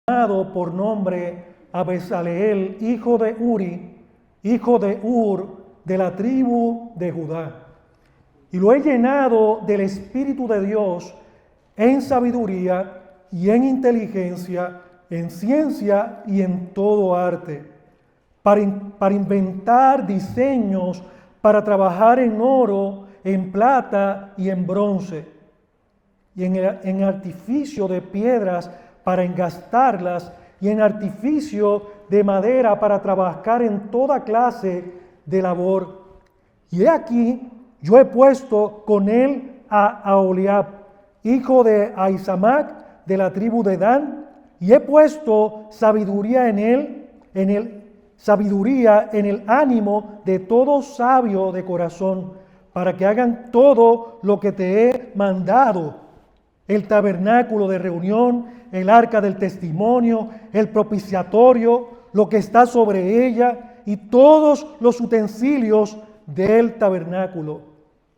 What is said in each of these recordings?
llamado por nombre a Bezaleel, hijo de Uri, hijo de Ur, de la tribu de Judá. Y lo he llenado del Espíritu de Dios en sabiduría y en inteligencia, en ciencia y en todo arte, para inventar diseños, para trabajar en oro, en plata y en bronce, y en artificio de piedras para engastarlas, y en artificio de madera para trabajar en toda clase de labor. Y he aquí, yo he puesto con él a Aholiab, hijo de Ahisamac, de la tribu de Dan, y he puesto sabiduría en él, sabiduría en el ánimo de todo sabio de corazón, para que hagan todo lo que te he mandado: el tabernáculo de reunión, el arca del testimonio, el propiciatorio, lo que está sobre ella, y todos los utensilios del tabernáculo.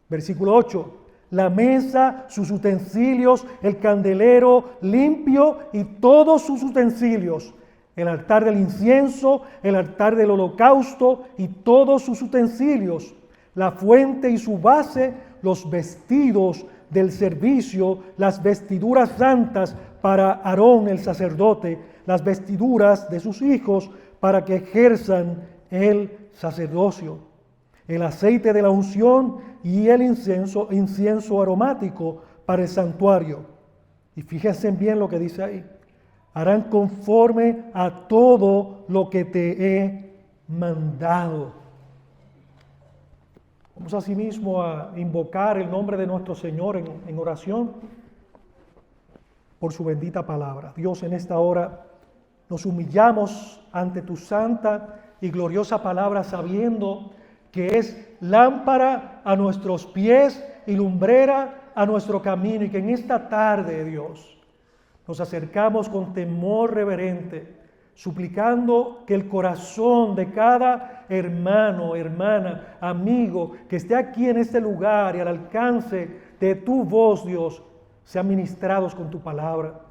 Versículo 8. La mesa, sus utensilios, el candelero limpio y todos sus utensilios, el altar del incienso, el altar del holocausto y todos sus utensilios, la fuente y su base, los vestidos del servicio, las vestiduras santas para Aarón el sacerdote, las vestiduras de sus hijos para que ejerzan el sacerdocio, el aceite de la unción y el incienso aromático para el santuario. Y fíjense bien lo que dice ahí: harán conforme a todo lo que te he mandado. Vamos asimismo a invocar el nombre de nuestro Señor en oración por su bendita palabra. Dios, en esta hora nos humillamos ante tu santa y gloriosa palabra, sabiendo que es lámpara a nuestros pies y lumbrera a nuestro camino, y que en esta tarde, Dios, nos acercamos con temor reverente, suplicando que el corazón de cada hermano, hermana, amigo que esté aquí en este lugar y al alcance de tu voz, Dios, sean ministrados con tu palabra.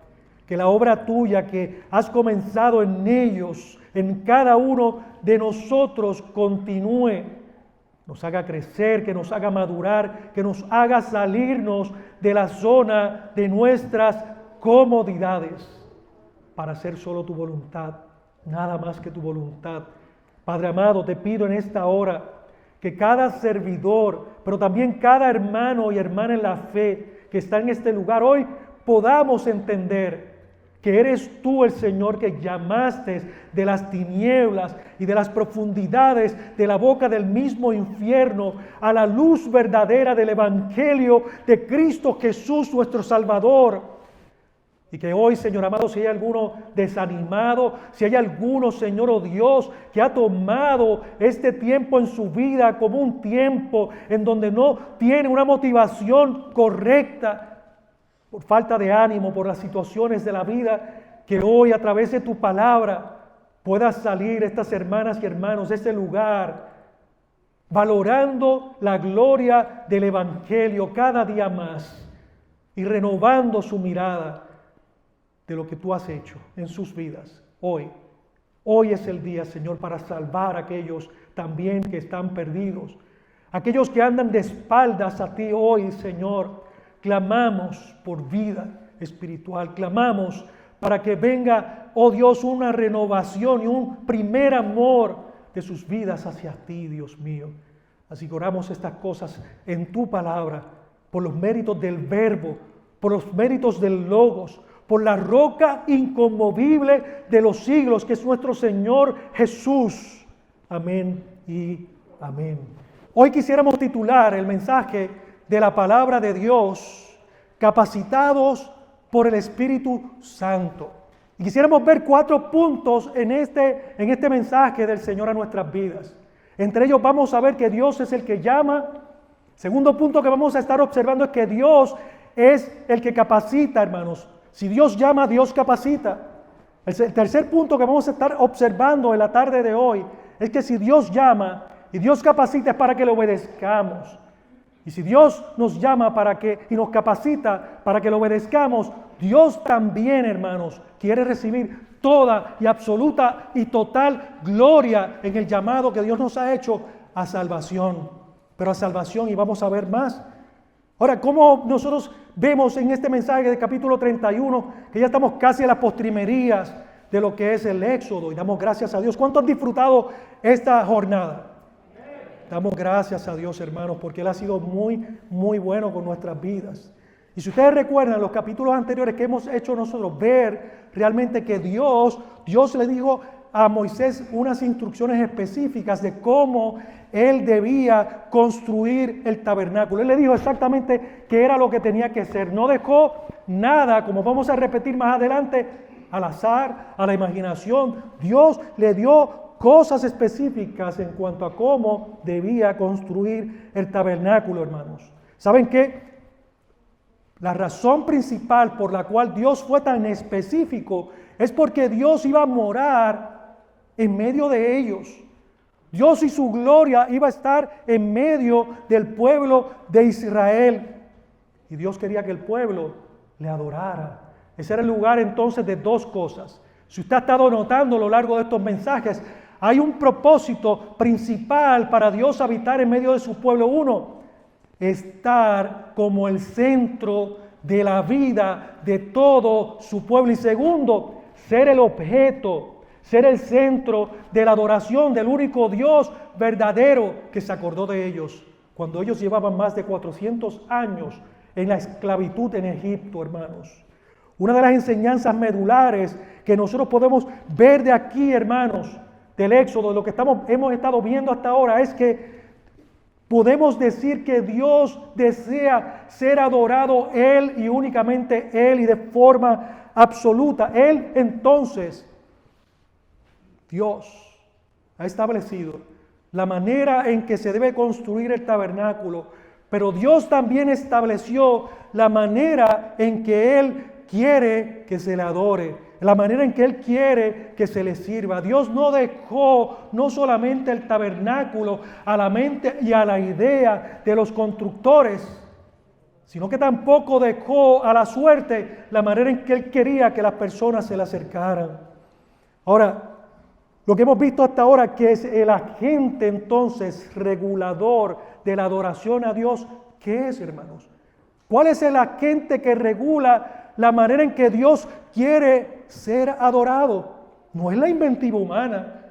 Que la obra tuya que has comenzado en ellos, en cada uno de nosotros, continúe, nos haga crecer, que nos haga madurar, que nos haga salirnos de la zona de nuestras comodidades, para hacer solo tu voluntad, nada más que tu voluntad. Padre amado, te pido en esta hora que cada servidor, pero también cada hermano y hermana en la fe que está en este lugar hoy, podamos entender que eres tú el Señor, que llamaste de las tinieblas y de las profundidades de la boca del mismo infierno a la luz verdadera del Evangelio de Cristo Jesús, nuestro Salvador. Y que hoy, Señor amado, si hay alguno desanimado, si hay alguno, Señor, oh Dios, que ha tomado este tiempo en su vida como un tiempo en donde no tiene una motivación correcta, por falta de ánimo, por las situaciones de la vida, que hoy a través de tu palabra puedan salir estas hermanas y hermanos de este lugar, valorando la gloria del Evangelio cada día más y renovando su mirada de lo que tú has hecho en sus vidas. Hoy es el día, Señor, para salvar a aquellos también que están perdidos, aquellos que andan de espaldas a ti. Hoy, Señor, clamamos por vida espiritual, clamamos para que venga, oh Dios, una renovación y un primer amor de sus vidas hacia ti, Dios mío. Así que oramos estas cosas en tu palabra, por los méritos del Verbo, por los méritos del Logos, por la roca inconmovible de los siglos, que es nuestro Señor Jesús. Amén y amén. Hoy quisiéramos titular el mensaje de la palabra de Dios: capacitados por el Espíritu Santo. Y quisiéramos ver 4 puntos en este mensaje del Señor a nuestras vidas. Entre ellos vamos a ver que Dios es el que llama. Segundo punto que vamos a estar observando es que Dios es el que capacita, hermanos. Si Dios llama, Dios capacita. El tercer punto que vamos a estar observando en la tarde de hoy es que si Dios llama y Dios capacita, es para que le obedezcamos. Y si Dios nos llama y nos capacita para que lo obedezcamos, Dios también, hermanos, quiere recibir toda y absoluta y total gloria en el llamado que Dios nos ha hecho a salvación. Pero a salvación, y vamos a ver más. Ahora, ¿cómo nosotros vemos en este mensaje del capítulo 31 que ya estamos casi a las postrimerías de lo que es el Éxodo? Y damos gracias a Dios. ¿Cuántos han disfrutado esta jornada? Damos gracias a Dios, hermanos, porque Él ha sido muy, muy bueno con nuestras vidas. Y si ustedes recuerdan los capítulos anteriores que hemos hecho nosotros, ver realmente que Dios le dijo a Moisés unas instrucciones específicas de cómo él debía construir el tabernáculo. Él le dijo exactamente qué era lo que tenía que hacer. No dejó nada, como vamos a repetir más adelante, al azar, a la imaginación. Dios le dio cosas específicas en cuanto a cómo debía construir el tabernáculo, hermanos. ¿Saben qué? La razón principal por la cual Dios fue tan específico es porque Dios iba a morar en medio de ellos. Dios y su gloria iba a estar en medio del pueblo de Israel. Y Dios quería que el pueblo le adorara. Ese era el lugar entonces de dos cosas. Si usted ha estado notando a lo largo de estos mensajes, hay un propósito principal para Dios habitar en medio de su pueblo. Uno, estar como el centro de la vida de todo su pueblo. Y segundo, ser el objeto, ser el centro de la adoración del único Dios verdadero que se acordó de ellos cuando ellos llevaban más de 400 años en la esclavitud en Egipto, hermanos. Una de las enseñanzas medulares que nosotros podemos ver de aquí, hermanos, del Éxodo, de lo que hemos estado viendo hasta ahora, es que podemos decir que Dios desea ser adorado Él y únicamente Él y de forma absoluta. Él entonces, Dios ha establecido la manera en que se debe construir el tabernáculo, pero Dios también estableció la manera en que Él quiere que se le adore, la manera en que Él quiere que se le sirva. Dios no dejó no solamente el tabernáculo a la mente y a la idea de los constructores, sino que tampoco dejó a la suerte la manera en que Él quería que las personas se le acercaran. Ahora, lo que hemos visto hasta ahora, que es el agente entonces regulador de la adoración a Dios, ¿qué es, hermanos? ¿Cuál es el agente que regula la manera en que Dios quiere ser adorado? No es la inventiva humana,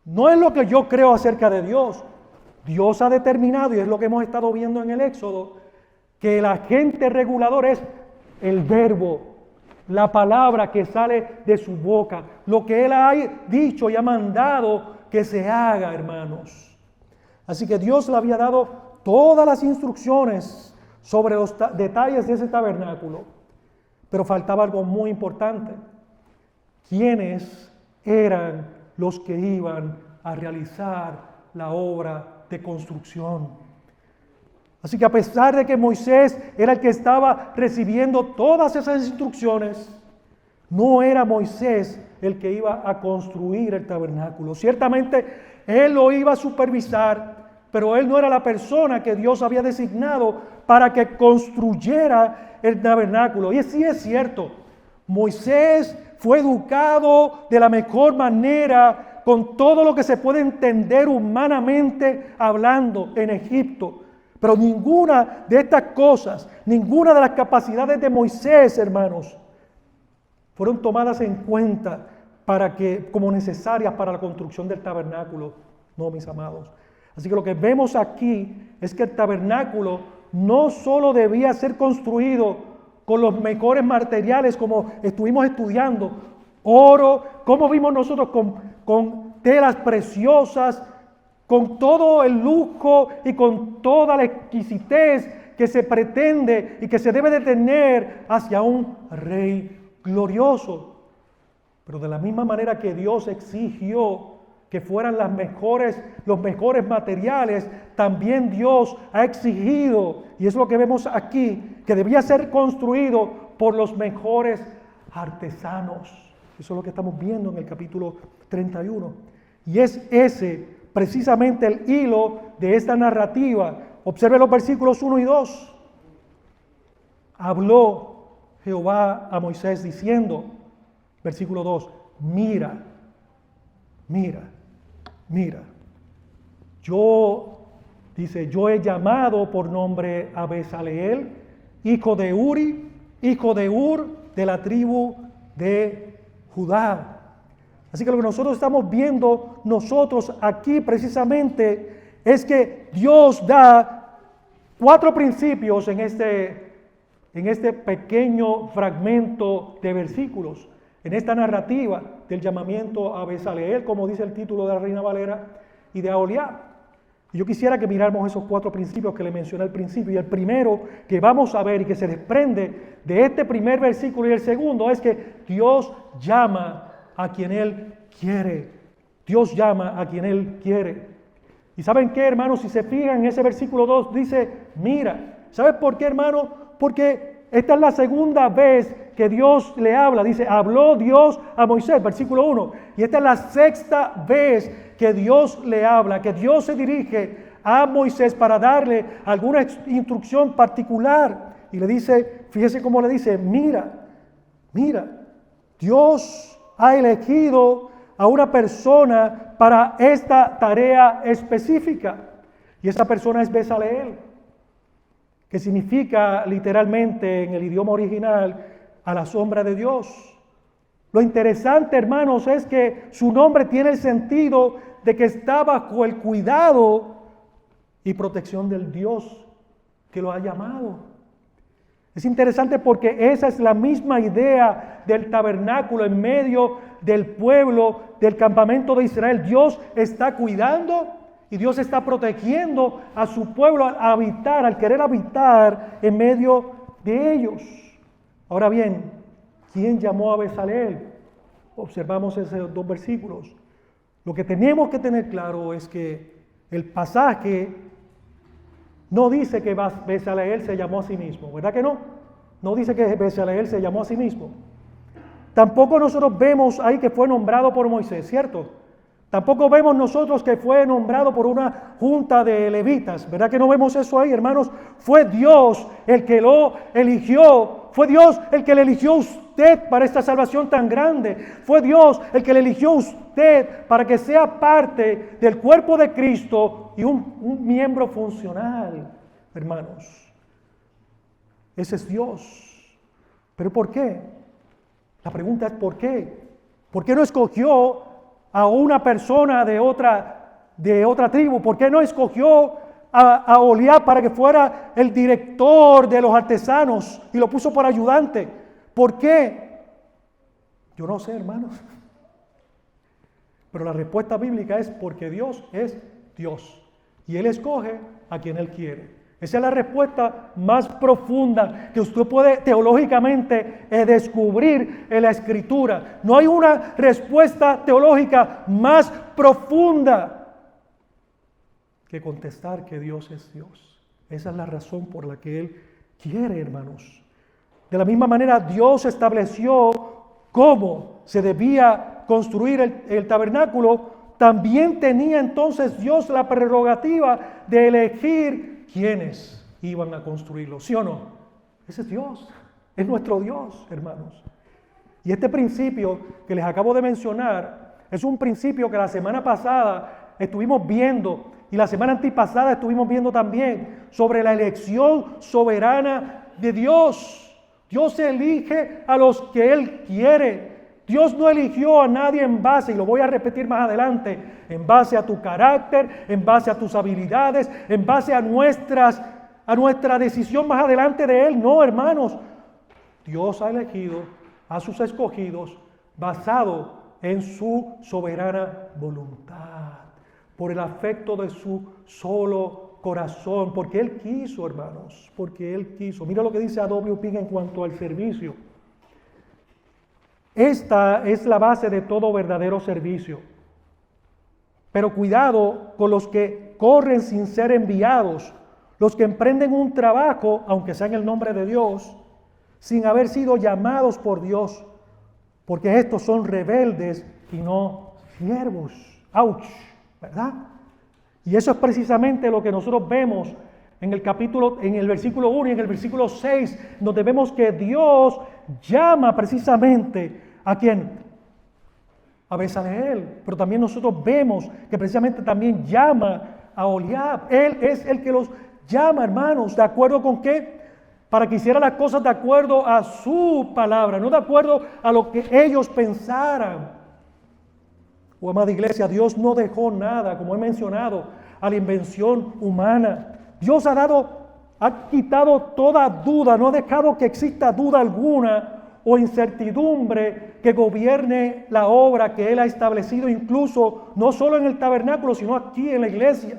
no es lo que yo creo acerca de Dios. Dios ha determinado, y es lo que hemos estado viendo en el Éxodo, que el agente regulador es el verbo, la palabra que sale de su boca, lo que Él ha dicho y ha mandado que se haga, hermanos. Así que Dios le había dado todas las instrucciones sobre los detalles de ese tabernáculo, pero faltaba algo muy importante. ¿Quiénes eran los que iban a realizar la obra de construcción? Así que a pesar de que Moisés era el que estaba recibiendo todas esas instrucciones, no era Moisés el que iba a construir el tabernáculo. Ciertamente él lo iba a supervisar, pero él no era la persona que Dios había designado para que construyera el tabernáculo. Y sí es cierto, Moisés fue educado de la mejor manera, con todo lo que se puede entender humanamente hablando en Egipto. Pero ninguna de estas cosas, ninguna de las capacidades de Moisés, hermanos, fueron tomadas en cuenta como necesarias para la construcción del tabernáculo. No, mis amados. Así que lo que vemos aquí es que el tabernáculo no solo debía ser construido con los mejores materiales, como estuvimos estudiando, oro, como vimos nosotros con telas preciosas, con todo el lujo y con toda la exquisitez que se pretende y que se debe de tener hacia un rey glorioso. Pero de la misma manera que Dios exigió que fueran los mejores materiales, también Dios ha exigido, y es lo que vemos aquí, que debía ser construido por los mejores artesanos. Eso es lo que estamos viendo en el capítulo 31. Y es ese precisamente el hilo de esta narrativa Observe los versículos 1 y 2. Habló Jehová a Moisés diciendo, versículo 2, mira, yo he llamado por nombre a Bezaleel, hijo de Uri, hijo de Ur, de la tribu de Judá. Así que lo que nosotros estamos viendo nosotros aquí precisamente es que Dios da 4 principios en este pequeño fragmento de versículos, en esta narrativa del llamamiento a Bezaleel, como dice el título de la Reina Valera, y de Aholiab. Yo quisiera que miráramos esos 4 principios que le mencioné al principio, y el primero que vamos a ver y que se desprende de este primer versículo y el segundo es que Dios llama a quien Él quiere. Dios llama a quien Él quiere. ¿Y saben qué, hermanos? Si se fijan en ese versículo 2, dice, mira. ¿Sabes por qué, hermano? Porque esta es la segunda vez que Dios le habla. Dice, habló Dios a Moisés, versículo 1. Y esta es la sexta vez que Dios le habla, que Dios se dirige a Moisés para darle alguna instrucción particular. Y le dice, fíjese cómo le dice, mira, Dios ha elegido a una persona para esta tarea específica. Y esa persona es Bezaleel, que significa literalmente en el idioma original a la sombra de Dios. Lo interesante, hermanos, es que su nombre tiene el sentido de que está bajo el cuidado y protección del Dios que lo ha llamado. Es interesante porque esa es la misma idea del tabernáculo en medio del pueblo, del campamento de Israel. Dios está cuidando y Dios está protegiendo a su pueblo al querer habitar en medio de ellos. Ahora bien, ¿quién llamó a Bezaleel? Observamos esos 2 versículos. Lo que tenemos que tener claro es que el pasaje no dice que Bezaleel se llamó a sí mismo, ¿verdad que no? No dice que Bezaleel se llamó a sí mismo. Tampoco nosotros vemos ahí que fue nombrado por Moisés, ¿cierto? Tampoco vemos nosotros que fue nombrado por una junta de levitas, ¿verdad que no vemos eso ahí, hermanos? Fue Dios el que lo eligió, fue Dios el que le eligió a usted para esta salvación tan grande, fue Dios el que le eligió a usted para que sea parte del cuerpo de Cristo y un miembro funcional, hermanos. Ese es Dios. ¿Pero por qué? La pregunta es ¿por qué? ¿Por qué no escogió a una persona de otra tribu? ¿Por qué no escogió a Aholiab para que fuera el director de los artesanos y lo puso por ayudante? ¿Por qué? Yo no sé, hermanos. Pero la respuesta bíblica es porque Dios es Dios y Él escoge a quien Él quiere. Esa es la respuesta más profunda que usted puede teológicamente descubrir en la Escritura. No hay una respuesta teológica más profunda que contestar que Dios es Dios. Esa es la razón por la que Él quiere, hermanos. De la misma manera, Dios estableció cómo se debía construir el tabernáculo. También tenía entonces Dios la prerrogativa de elegir quiénes iban a construirlo, ¿sí o no? Ese es Dios, es nuestro Dios, hermanos. Y este principio que les acabo de mencionar es un principio que la semana pasada estuvimos viendo y la semana antipasada estuvimos viendo también sobre la elección soberana de Dios. Dios elige a los que Él quiere. Dios no eligió a nadie en base, y lo voy a repetir más adelante, en base a tu carácter, en base a tus habilidades, en base a nuestra decisión más adelante de Él. No, hermanos. Dios ha elegido a sus escogidos basado en su soberana voluntad, por el afecto de su solo corazón, porque Él quiso, hermanos, porque Él quiso. Mira lo que dice A.W. Pink en cuanto al servicio. Esta es la base de todo verdadero servicio. Pero cuidado con los que corren sin ser enviados, los que emprenden un trabajo, aunque sea en el nombre de Dios, sin haber sido llamados por Dios, porque estos son rebeldes y no siervos. ¡Auch! ¿Verdad? Y eso es precisamente lo que nosotros vemos en el versículo 1 y en el versículo 6, donde vemos que Dios llama precisamente ¿a quién? A Bezaleel, pero también nosotros vemos que precisamente también llama a Oholiab. Él es el que los llama, hermanos, ¿de acuerdo con qué? Para que hiciera las cosas de acuerdo a su palabra, no de acuerdo a lo que ellos pensaran. Oh, amada iglesia, Dios no dejó nada, como he mencionado, a la invención humana. Dios ha quitado toda duda, no ha dejado que exista duda alguna o incertidumbre que gobierne la obra que Él ha establecido, incluso no solo en el tabernáculo, sino aquí en la iglesia,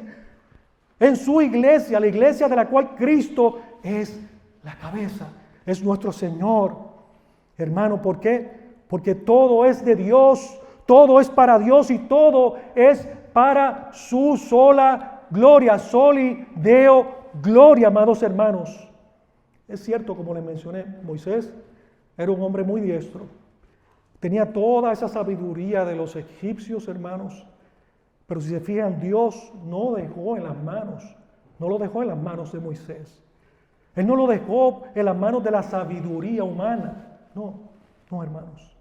en su iglesia, la iglesia de la cual Cristo es la cabeza, es nuestro Señor. Hermano, ¿por qué? Porque todo es de Dios, todo es para Dios y todo es para su sola gloria, soli Deo gloria, amados hermanos. Es cierto, como les mencioné, Moisés era un hombre muy diestro. Tenía toda esa sabiduría de los egipcios, hermanos. Pero si se fijan, Dios no lo dejó en las manos de Moisés. Él no lo dejó en las manos de la sabiduría humana. No, hermanos.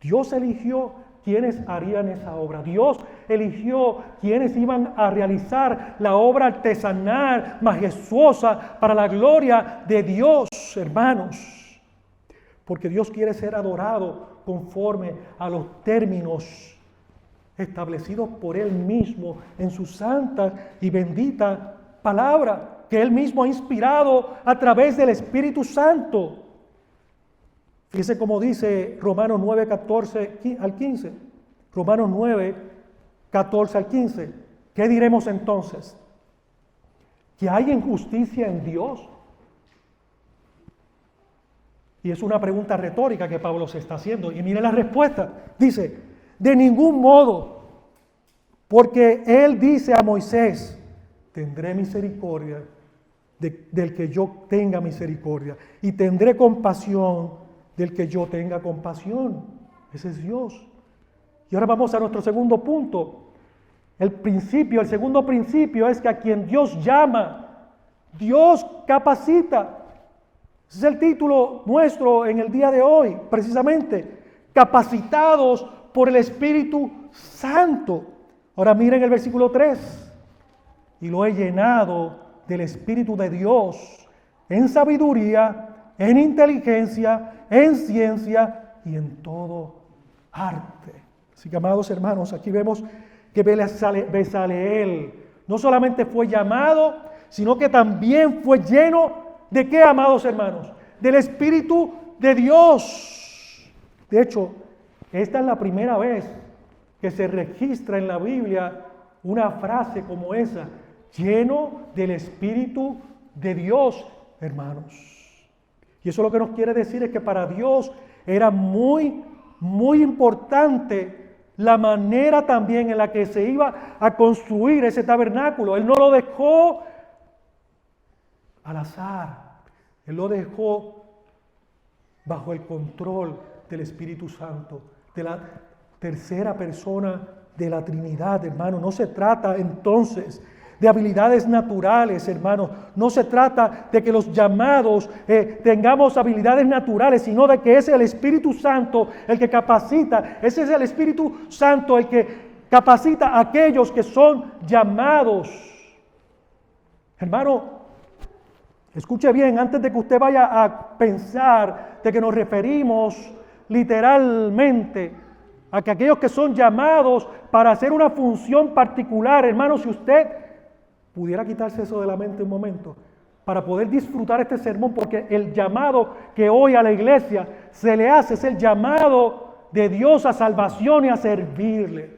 Dios eligió quienes harían esa obra. Dios eligió quienes iban a realizar la obra artesanal, majestuosa, para la gloria de Dios, hermanos. Porque Dios quiere ser adorado conforme a los términos establecidos por Él mismo en su santa y bendita palabra, que Él mismo ha inspirado a través del Espíritu Santo. Fíjese cómo dice Romanos 9, 14 al 15. Romanos 9, 14 al 15. ¿Qué diremos entonces? ¿Que hay injusticia en Dios? Y es una pregunta retórica que Pablo se está haciendo. Y mire la respuesta. Dice, de ningún modo, porque Él dice a Moisés, tendré misericordia del que yo tenga misericordia, y tendré compasión del que yo tenga compasión. Ese es Dios. Y ahora vamos a nuestro segundo punto. El segundo principio es que a quien Dios llama, Dios capacita. Ese es el título nuestro en el día de hoy, precisamente, capacitados por el Espíritu Santo. Ahora miren el versículo 3. Y lo he llenado del Espíritu de Dios en sabiduría, en inteligencia, en ciencia y en todo arte. Así que, amados hermanos, aquí vemos que Bezaleel no solamente fue llamado, sino que también fue lleno ¿de qué, amados hermanos? Del Espíritu de Dios. De hecho, esta es la primera vez que se registra en la Biblia una frase como esa, lleno del Espíritu de Dios, hermanos. Y eso lo que nos quiere decir es que para Dios era muy, muy importante la manera también en la que se iba a construir ese tabernáculo. Él no lo dejó al azar. Él lo dejó bajo el control del Espíritu Santo, de la tercera persona de la Trinidad, hermano. No se trata entonces de habilidades naturales, hermanos. No se trata de que los llamados tengamos habilidades naturales, sino de que es el Espíritu Santo el que capacita. Ese es el Espíritu Santo el que capacita a aquellos que son llamados. Hermano, escuche bien, antes de que usted vaya a pensar de que nos referimos literalmente a que aquellos que son llamados para hacer una función particular, hermano, si usted pudiera quitarse eso de la mente un momento para poder disfrutar este sermón, porque el llamado que hoy a la iglesia se le hace es el llamado de Dios a salvación y a servirle.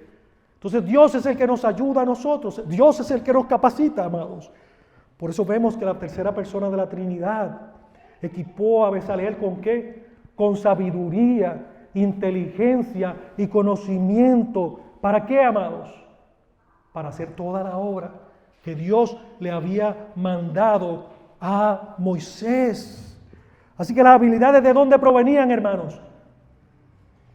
Entonces Dios es el que nos ayuda a nosotros, Dios es el que nos capacita, amados. Por eso vemos que la tercera persona de la Trinidad equipó a Bezaleel ¿con qué? Con sabiduría, inteligencia y conocimiento. ¿Para qué, amados? Para hacer toda la obra que Dios le había mandado a Moisés. Así que las habilidades, ¿de dónde provenían, hermanos?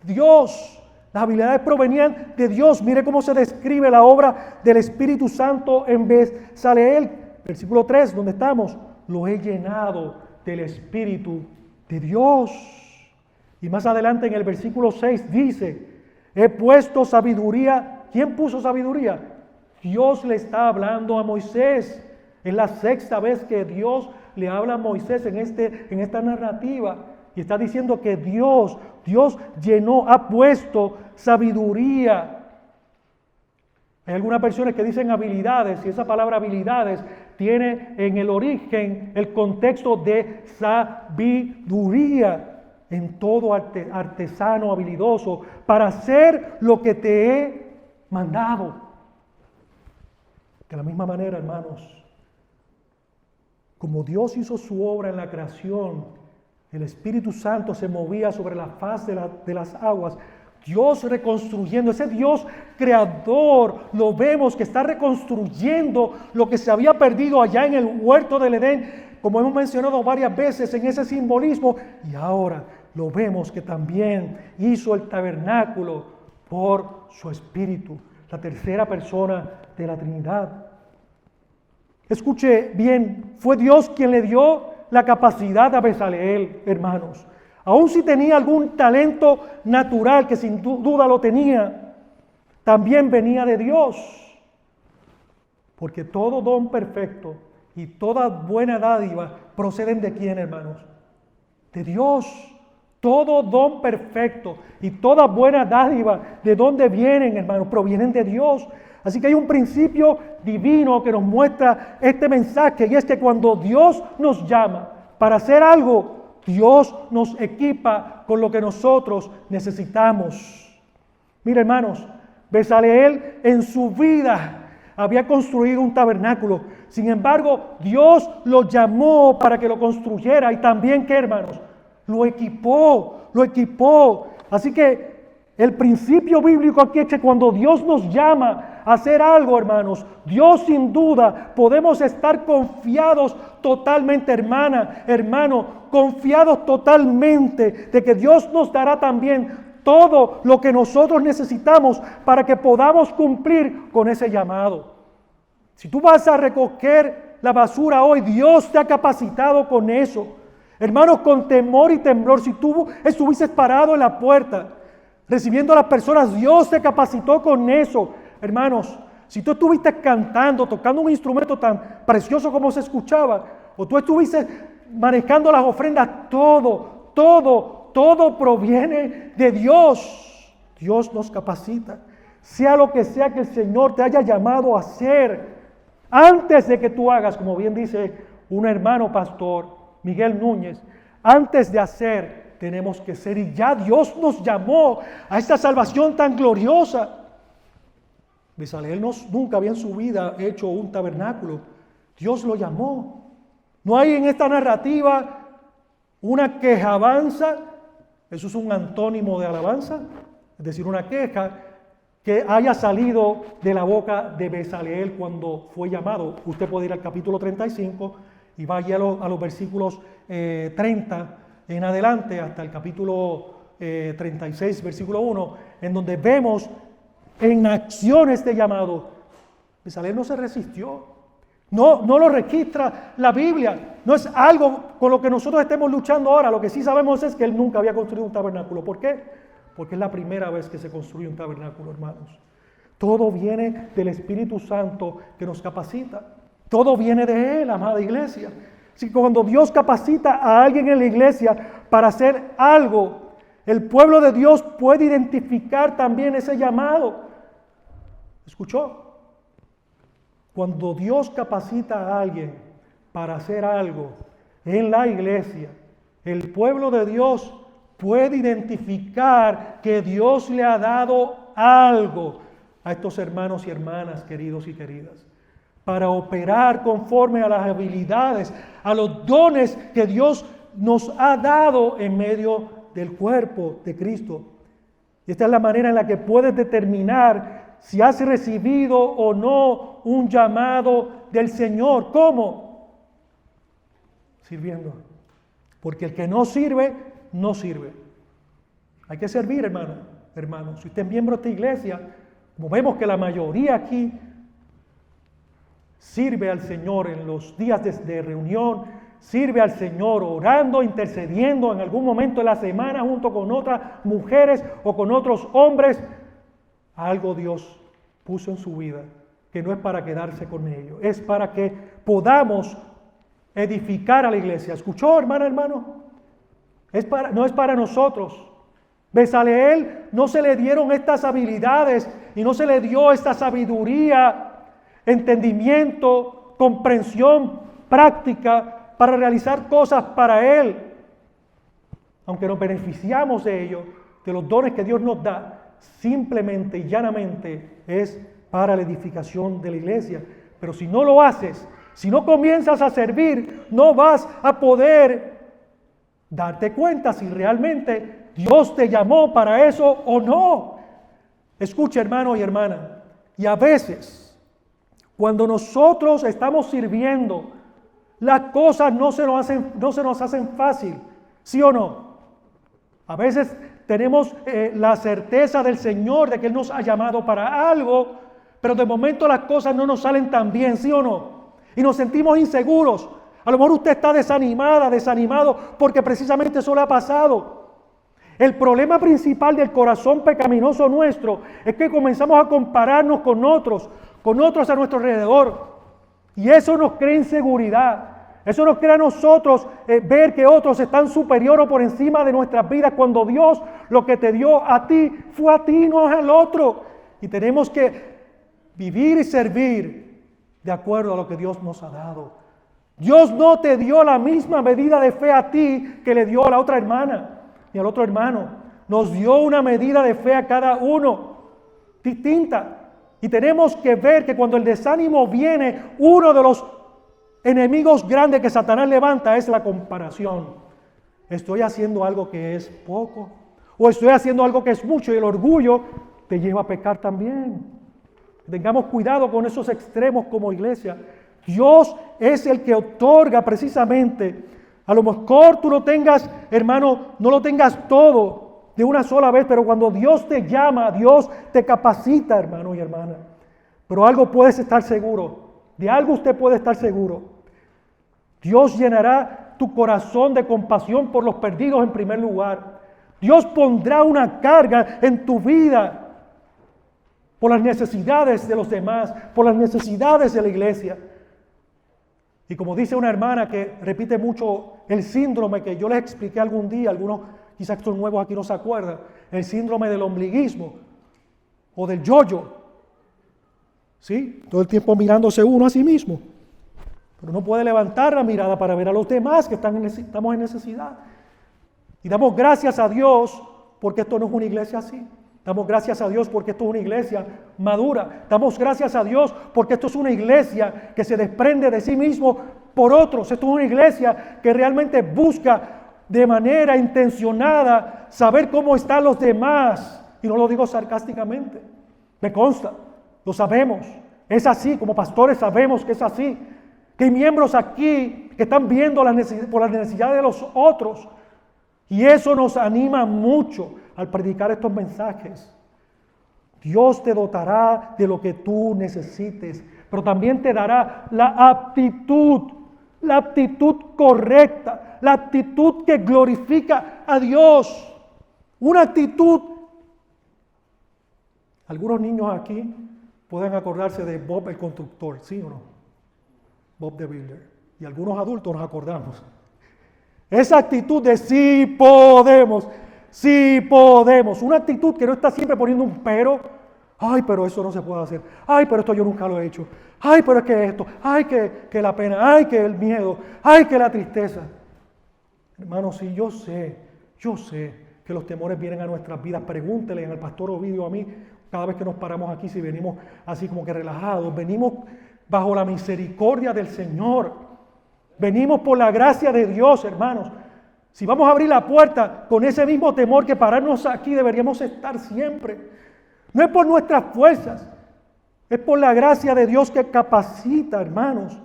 Dios. Las habilidades provenían de Dios. Mire cómo se describe la obra del Espíritu Santo en Bezaleel. versículo 3, donde estamos, lo he llenado del Espíritu de Dios. Y más adelante en el versículo 6 dice, he puesto sabiduría. ¿Quién puso sabiduría? Dios le está hablando a Moisés. Es la sexta vez que Dios le habla a Moisés en esta narrativa. Y está diciendo que Dios llenó, ha puesto sabiduría. Hay algunas versiones que dicen habilidades, y esa palabra habilidades tiene en el origen el contexto de sabiduría en todo artesano habilidoso para hacer lo que te he mandado. De la misma manera, hermanos, como Dios hizo su obra en la creación, el Espíritu Santo se movía sobre la faz de las aguas. Dios reconstruyendo, ese Dios creador, lo vemos que está reconstruyendo lo que se había perdido allá en el huerto del Edén, como hemos mencionado varias veces en ese simbolismo, y ahora lo vemos que también hizo el tabernáculo por su Espíritu, la tercera persona de la Trinidad. Escuche bien, fue Dios quien le dio la capacidad a Bezaleel, hermanos. Aun si tenía algún talento natural, que sin duda lo tenía, también venía de Dios. Porque todo don perfecto y toda buena dádiva proceden de ¿quién, hermanos? De Dios. Todo don perfecto y toda buena dádiva, ¿de dónde vienen, hermanos? Provienen de Dios. Así que hay un principio divino que nos muestra este mensaje, y es que cuando Dios nos llama para hacer algo, Dios nos equipa con lo que nosotros necesitamos. Mira, hermanos, Bezaleel en su vida había construido un tabernáculo. Sin embargo, Dios lo llamó para que lo construyera, y también, ¿qué, hermanos? Lo equipó. Así que el principio bíblico aquí es que cuando Dios nos llama a hacer algo, hermanos, Dios sin duda podemos estar confiados totalmente, hermano, confiados totalmente de que Dios nos dará también todo lo que nosotros necesitamos para que podamos cumplir con ese llamado. Si tú vas a recoger la basura hoy, Dios te ha capacitado con eso. Hermanos, con temor y temblor, si tú estuvieses parado en la puerta recibiendo a las personas, Dios te capacitó con eso. Hermanos, si tú estuviste cantando, tocando un instrumento tan precioso como se escuchaba, o tú estuviste manejando las ofrendas, todo proviene de Dios. Dios nos capacita. Sea lo que sea que el Señor te haya llamado a hacer, antes de que tú hagas, como bien dice un hermano pastor, Miguel Núñez, antes de hacer, tenemos que ser, y ya Dios nos llamó a esta salvación tan gloriosa. Bezaleel nunca había en su vida hecho un tabernáculo. Dios lo llamó. No hay en esta narrativa una quejabanza, eso es un antónimo de alabanza, es decir, una queja que haya salido de la boca de Bezaleel cuando fue llamado. Usted puede ir al capítulo 35 y vaya a los versículos 30 en adelante hasta el capítulo 36, versículo 1, en donde vemos en acción este llamado. Bezaleel no se resistió, no lo registra la Biblia, no es algo con lo que nosotros estemos luchando ahora. Lo que sí sabemos es que él nunca había construido un tabernáculo. ¿Por qué? Porque es la primera vez que se construye un tabernáculo, hermanos. Todo viene del Espíritu Santo que nos capacita. Todo viene de Él, amada iglesia. Así que cuando Dios capacita a alguien en la iglesia para hacer algo, el pueblo de Dios puede identificar también ese llamado. ¿Escuchó? Cuando Dios capacita a alguien para hacer algo en la iglesia, el pueblo de Dios puede identificar que Dios le ha dado algo a estos hermanos y hermanas, queridos y queridas, para operar conforme a las habilidades, a los dones que Dios nos ha dado en medio del cuerpo de Cristo. Y esta es la manera en la que puedes determinar si has recibido o no un llamado del Señor. ¿Cómo? Sirviendo. Porque el que no sirve, no sirve. Hay que servir, hermano. Si usted es miembro de esta iglesia, como vemos que la mayoría aquí Sirve al Señor en los días de reunión, sirve al Señor orando, intercediendo en algún momento de la semana junto con otras mujeres o con otros hombres. Algo Dios puso en su vida que no es para quedarse con ello, es para que podamos edificar a la iglesia. ¿Escuchó, hermano? No es para nosotros. Bezaleel no se le dieron estas habilidades y no se le dio esta sabiduría, entendimiento, comprensión práctica para realizar cosas para Él. Aunque nos beneficiamos de ello, de los dones que Dios nos da, simplemente y llanamente es para la edificación de la iglesia. Pero si no lo haces, si no comienzas a servir, no vas a poder darte cuenta si realmente Dios te llamó para eso o no. Escucha, hermano y hermana, y a veces cuando nosotros estamos sirviendo, las cosas no se nos hacen fácil, ¿sí o no? A veces tenemos la certeza del Señor de que Él nos ha llamado para algo, pero de momento las cosas no nos salen tan bien, ¿sí o no? Y nos sentimos inseguros. A lo mejor usted está desanimado, porque precisamente eso le ha pasado. El problema principal del corazón pecaminoso nuestro es que comenzamos a compararnos con otros a nuestro alrededor. Y eso nos crea inseguridad. Eso nos crea a nosotros ver que otros están superior o por encima de nuestras vidas, cuando Dios lo que te dio a ti fue a ti, no es al otro. Y tenemos que vivir y servir de acuerdo a lo que Dios nos ha dado. Dios no te dio la misma medida de fe a ti que le dio a la otra hermana ni al otro hermano. Nos dio una medida de fe a cada uno distinta. Y tenemos que ver que cuando el desánimo viene, uno de los enemigos grandes que Satanás levanta es la comparación. Estoy haciendo algo que es poco, o estoy haciendo algo que es mucho, y el orgullo te lleva a pecar también. Tengamos cuidado con esos extremos como iglesia. Dios es el que otorga precisamente. A lo mejor tú no tengas, hermano, no lo tengas todo de una sola vez, pero cuando Dios te llama, Dios te capacita, hermano y hermana. Pero algo puedes estar seguro, de algo usted puede estar seguro. Dios llenará tu corazón de compasión por los perdidos en primer lugar. Dios pondrá una carga en tu vida por las necesidades de los demás, por las necesidades de la iglesia. Y como dice una hermana que repite mucho el síndrome que yo les expliqué algún día, algunos quizás estos nuevos aquí no se acuerdan, el síndrome del ombliguismo o del yo-yo. ¿Sí? Todo el tiempo mirándose uno a sí mismo. Pero no puede levantar la mirada para ver a los demás que estamos en necesidad. Y damos gracias a Dios porque esto no es una iglesia así. Damos gracias a Dios porque esto es una iglesia madura. Damos gracias a Dios porque esto es una iglesia que se desprende de sí mismo por otros. Esto es una iglesia que realmente busca de manera intencionada saber cómo están los demás. Y no lo digo sarcásticamente. Me consta, lo sabemos. Es así, como pastores sabemos que es así. Que hay miembros aquí que están viendo por las necesidades de los otros. Y eso nos anima mucho al predicar estos mensajes. Dios te dotará de lo que tú necesites, pero también te dará la aptitud correcta, la actitud que glorifica a Dios. Una actitud. Algunos niños aquí pueden acordarse de Bob el constructor, ¿sí o no? Bob the Builder. Y algunos adultos nos acordamos. Esa actitud de sí podemos. Una actitud que no está siempre poniendo un pero. Ay, pero eso no se puede hacer. Ay, pero esto yo nunca lo he hecho. Ay, pero es que esto. Ay, que la pena. Ay, que el miedo. Ay, que la tristeza. Hermanos, sí, yo sé que los temores vienen a nuestras vidas. Pregúntele al pastor Ovidio, a mí, cada vez que nos paramos aquí, si venimos así como que relajados, venimos bajo la misericordia del Señor. Venimos por la gracia de Dios, hermanos. Si vamos a abrir la puerta con ese mismo temor que pararnos aquí, deberíamos estar siempre. No es por nuestras fuerzas, es por la gracia de Dios que capacita, hermanos.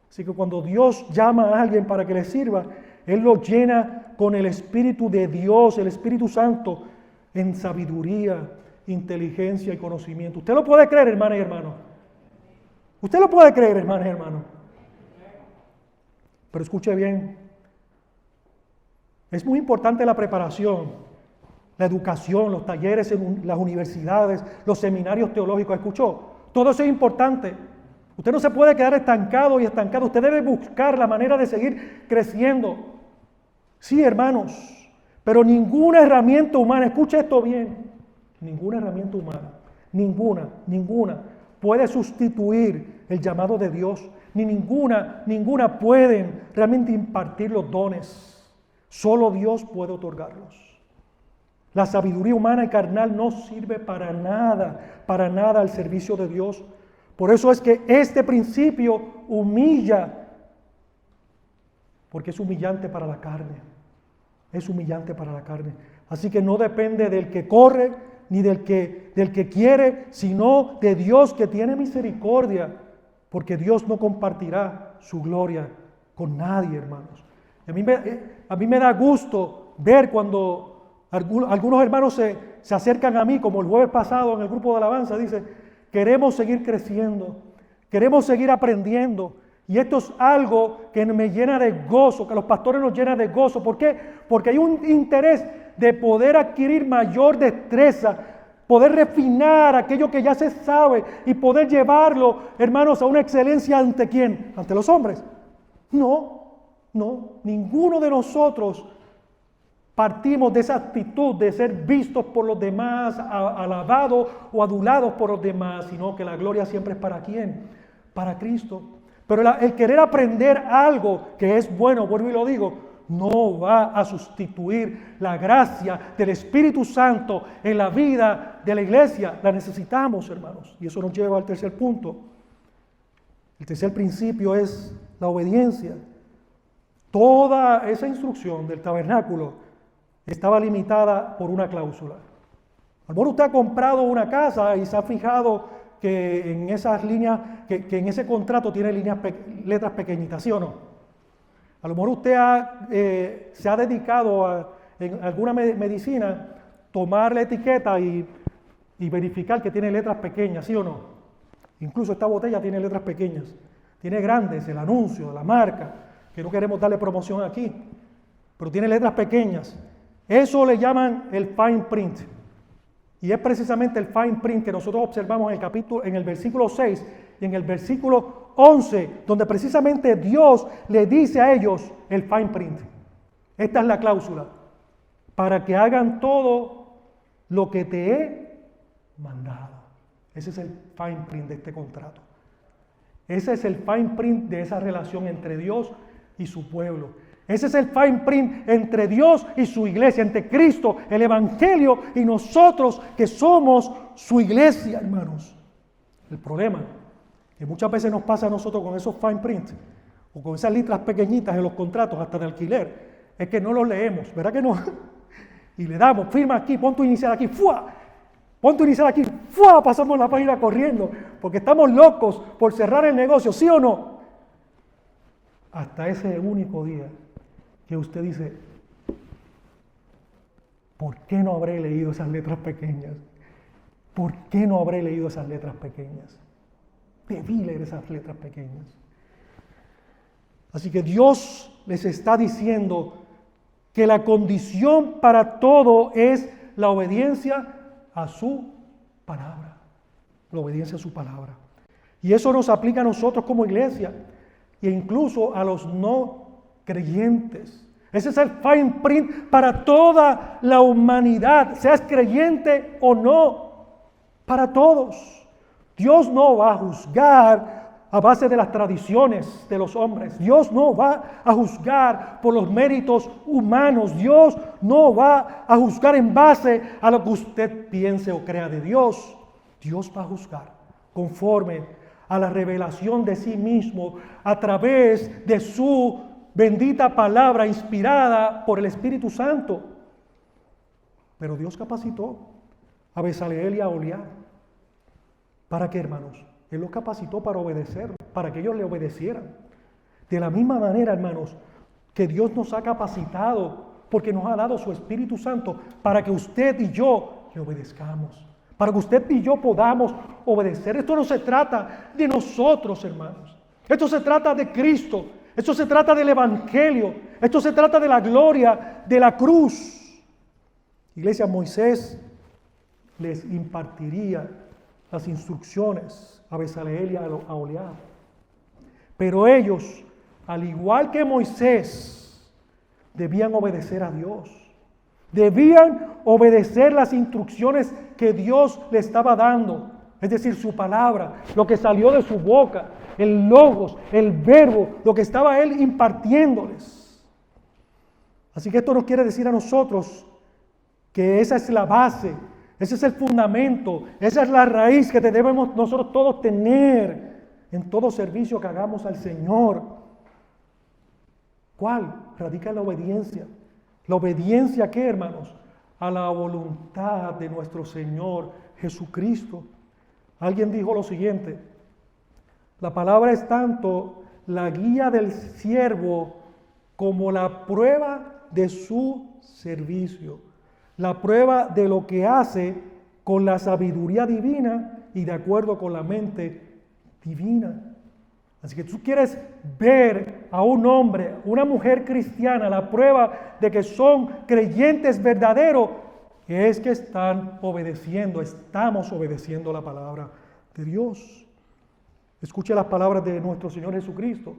Así que cuando Dios llama a alguien para que le sirva, Él lo llena con el Espíritu de Dios, el Espíritu Santo, en sabiduría, inteligencia y conocimiento. ¿Usted lo puede creer, hermana y hermano? Usted lo puede creer, hermanos y hermanos. Pero escuche bien, es muy importante la preparación, la educación, los talleres en las universidades, los seminarios teológicos. ¿Escuchó? Todo eso es importante. Usted no se puede quedar estancado y estancado. Usted debe buscar la manera de seguir creciendo. Sí, hermanos, pero ninguna herramienta humana, escuche esto bien, ninguna herramienta humana, ninguna puede sustituir el llamado de Dios, ni ninguna pueden realmente impartir los dones. Solo Dios puede otorgarlos. La sabiduría humana y carnal no sirve para nada al servicio de Dios. Por eso es que este principio humilla, porque es humillante para la carne. Es humillante para la carne. Así que no depende del que corre, ni del que quiere, sino de Dios que tiene misericordia, porque Dios no compartirá su gloria con nadie, hermanos. A mí me da gusto ver cuando algunos hermanos se acercan a mí, como el jueves pasado en el grupo de alabanza, dice, queremos seguir creciendo, queremos seguir aprendiendo. Y esto es algo que me llena de gozo, que a los pastores nos llena de gozo. ¿Por qué? Porque hay un interés de poder adquirir mayor destreza, poder refinar aquello que ya se sabe y poder llevarlo, hermanos, a una excelencia ¿ante quién? ¿Ante los hombres? No, ninguno de nosotros partimos de esa actitud de ser vistos por los demás, alabados o adulados por los demás, sino que la gloria siempre es ¿para quién? Para Cristo. Pero el querer aprender algo que es bueno, vuelvo y lo digo, no va a sustituir la gracia del Espíritu Santo en la vida de la iglesia. La necesitamos, hermanos. Y eso nos lleva al tercer punto. El tercer principio es la obediencia. Toda esa instrucción del tabernáculo estaba limitada por una cláusula. A lo mejor usted ha comprado una casa y se ha fijado que en esas líneas, que en ese contrato tiene letras pequeñitas, ¿sí o no? A lo mejor usted se ha dedicado en alguna medicina tomar la etiqueta y verificar que tiene letras pequeñas, ¿sí o no? Incluso esta botella tiene letras pequeñas, tiene grandes, el anuncio, la marca, que no queremos darle promoción aquí, pero tiene letras pequeñas. Eso le llaman el fine print. Y es precisamente el fine print que nosotros observamos en el versículo 6 y en el versículo 11, donde precisamente Dios le dice a ellos el fine print. Esta es la cláusula. Para que hagan todo lo que te he mandado. Ese es el fine print de este contrato. Ese es el fine print de esa relación entre Dios y su pueblo. Ese es el fine print entre Dios y su iglesia, entre Cristo, el Evangelio y nosotros que somos su iglesia, hermanos. El problema que muchas veces nos pasa a nosotros con esos fine prints o con esas letras pequeñitas en los contratos, hasta de alquiler, es que no los leemos, ¿verdad que no? Y le damos, firma aquí, pon tu inicial aquí, ¡fua! Pon tu inicial aquí, ¡fua! Pasamos la página corriendo, porque estamos locos por cerrar el negocio, ¿sí o no? Hasta ese único día que usted dice, ¿por qué no habré leído esas letras pequeñas? ¿Por qué no habré leído esas letras pequeñas? Debí leer esas letras pequeñas. Así que Dios les está diciendo que la condición para todo es la obediencia a su palabra. La obediencia a su palabra. Y eso nos aplica a nosotros como iglesia e incluso a los no creyentes. Ese es el fine print para toda la humanidad, seas creyente o no, para todos. Dios no va a juzgar a base de las tradiciones de los hombres. Dios no va a juzgar por los méritos humanos. Dios no va a juzgar en base a lo que usted piense o crea de Dios. Dios va a juzgar conforme a la revelación de sí mismo a través de su bendita palabra inspirada por el Espíritu Santo. Pero Dios capacitó a Bezaleel y a Oholiab. ¿Para qué, hermanos? Él los capacitó para obedecer, para que ellos le obedecieran. De la misma manera, hermanos, que Dios nos ha capacitado porque nos ha dado su Espíritu Santo para que usted y yo le obedezcamos, para que usted y yo podamos obedecer. Esto no se trata de nosotros, hermanos. Esto se trata de Cristo. Esto se trata del Evangelio. Esto se trata de la gloria de la cruz. Iglesia, Moisés les impartiría las instrucciones a Bezaleel y a Oholiab. Pero ellos, al igual que Moisés, debían obedecer a Dios. Debían obedecer las instrucciones que Dios le estaba dando. Es decir, su palabra, lo que salió de su boca, el logos, el verbo, lo que estaba él impartiéndoles. Así que esto nos quiere decir a nosotros que esa es la base, ese es el fundamento, esa es la raíz que debemos nosotros todos tener en todo servicio que hagamos al Señor. ¿Cuál? Radica en la obediencia. ¿La obediencia a qué, hermanos? A la voluntad de nuestro Señor Jesucristo. Alguien dijo lo siguiente: la palabra es tanto la guía del siervo como la prueba de su servicio, la prueba de lo que hace con la sabiduría divina y de acuerdo con la mente divina. Así que tú quieres ver a un hombre, una mujer cristiana, la prueba de que son creyentes verdaderos, es que están obedeciendo, estamos obedeciendo la palabra de Dios. Escuche las palabras de nuestro Señor Jesucristo.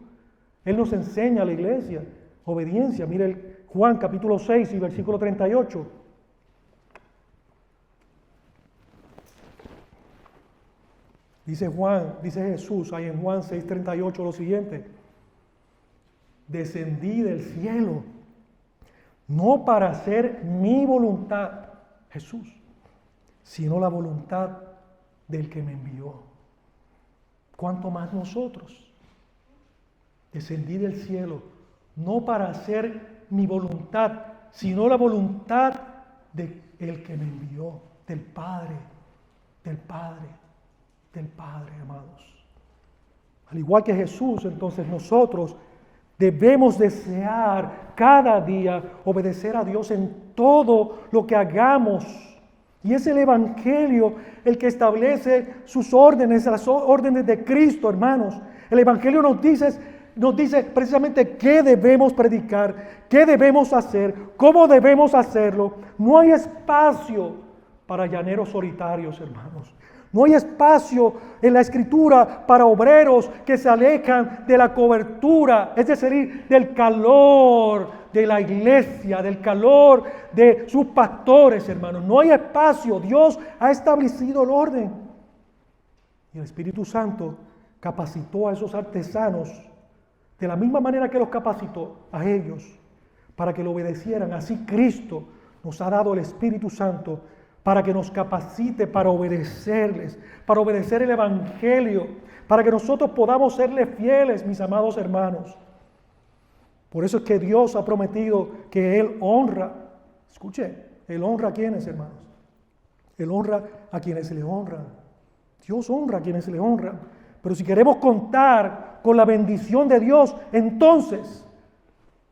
Él nos enseña a la iglesia obediencia. Mire Juan capítulo 6 y versículo 38. Dice Jesús ahí en Juan 6:38 lo siguiente: descendí del cielo, no para hacer mi voluntad, Jesús, sino la voluntad del que me envió. ¿Cuánto más nosotros? Descendí del cielo, no para hacer mi voluntad, sino la voluntad del que me envió, del Padre, amados. Al igual que Jesús, entonces nosotros debemos desear cada día obedecer a Dios en todo lo que hagamos. Y es el Evangelio el que establece sus órdenes, las órdenes de Cristo, hermanos. El Evangelio nos dice precisamente qué debemos predicar, qué debemos hacer, cómo debemos hacerlo. No hay espacio para llaneros solitarios, hermanos. No hay espacio en la Escritura para obreros que se alejan de la cobertura, es decir, del calor de la iglesia, del calor de sus pastores, hermanos. No hay espacio. Dios ha establecido el orden. Y el Espíritu Santo capacitó a esos artesanos de la misma manera que los capacitó a ellos para que lo obedecieran. Así Cristo nos ha dado el Espíritu Santo para que nos capacite para obedecerles, para obedecer el Evangelio, para que nosotros podamos serle fieles, mis amados hermanos. Por eso es que Dios ha prometido que Él honra. Escuche, Él honra a quienes, hermanos. Él honra a quienes le honran. Dios honra a quienes le honran. Pero si queremos contar con la bendición de Dios, entonces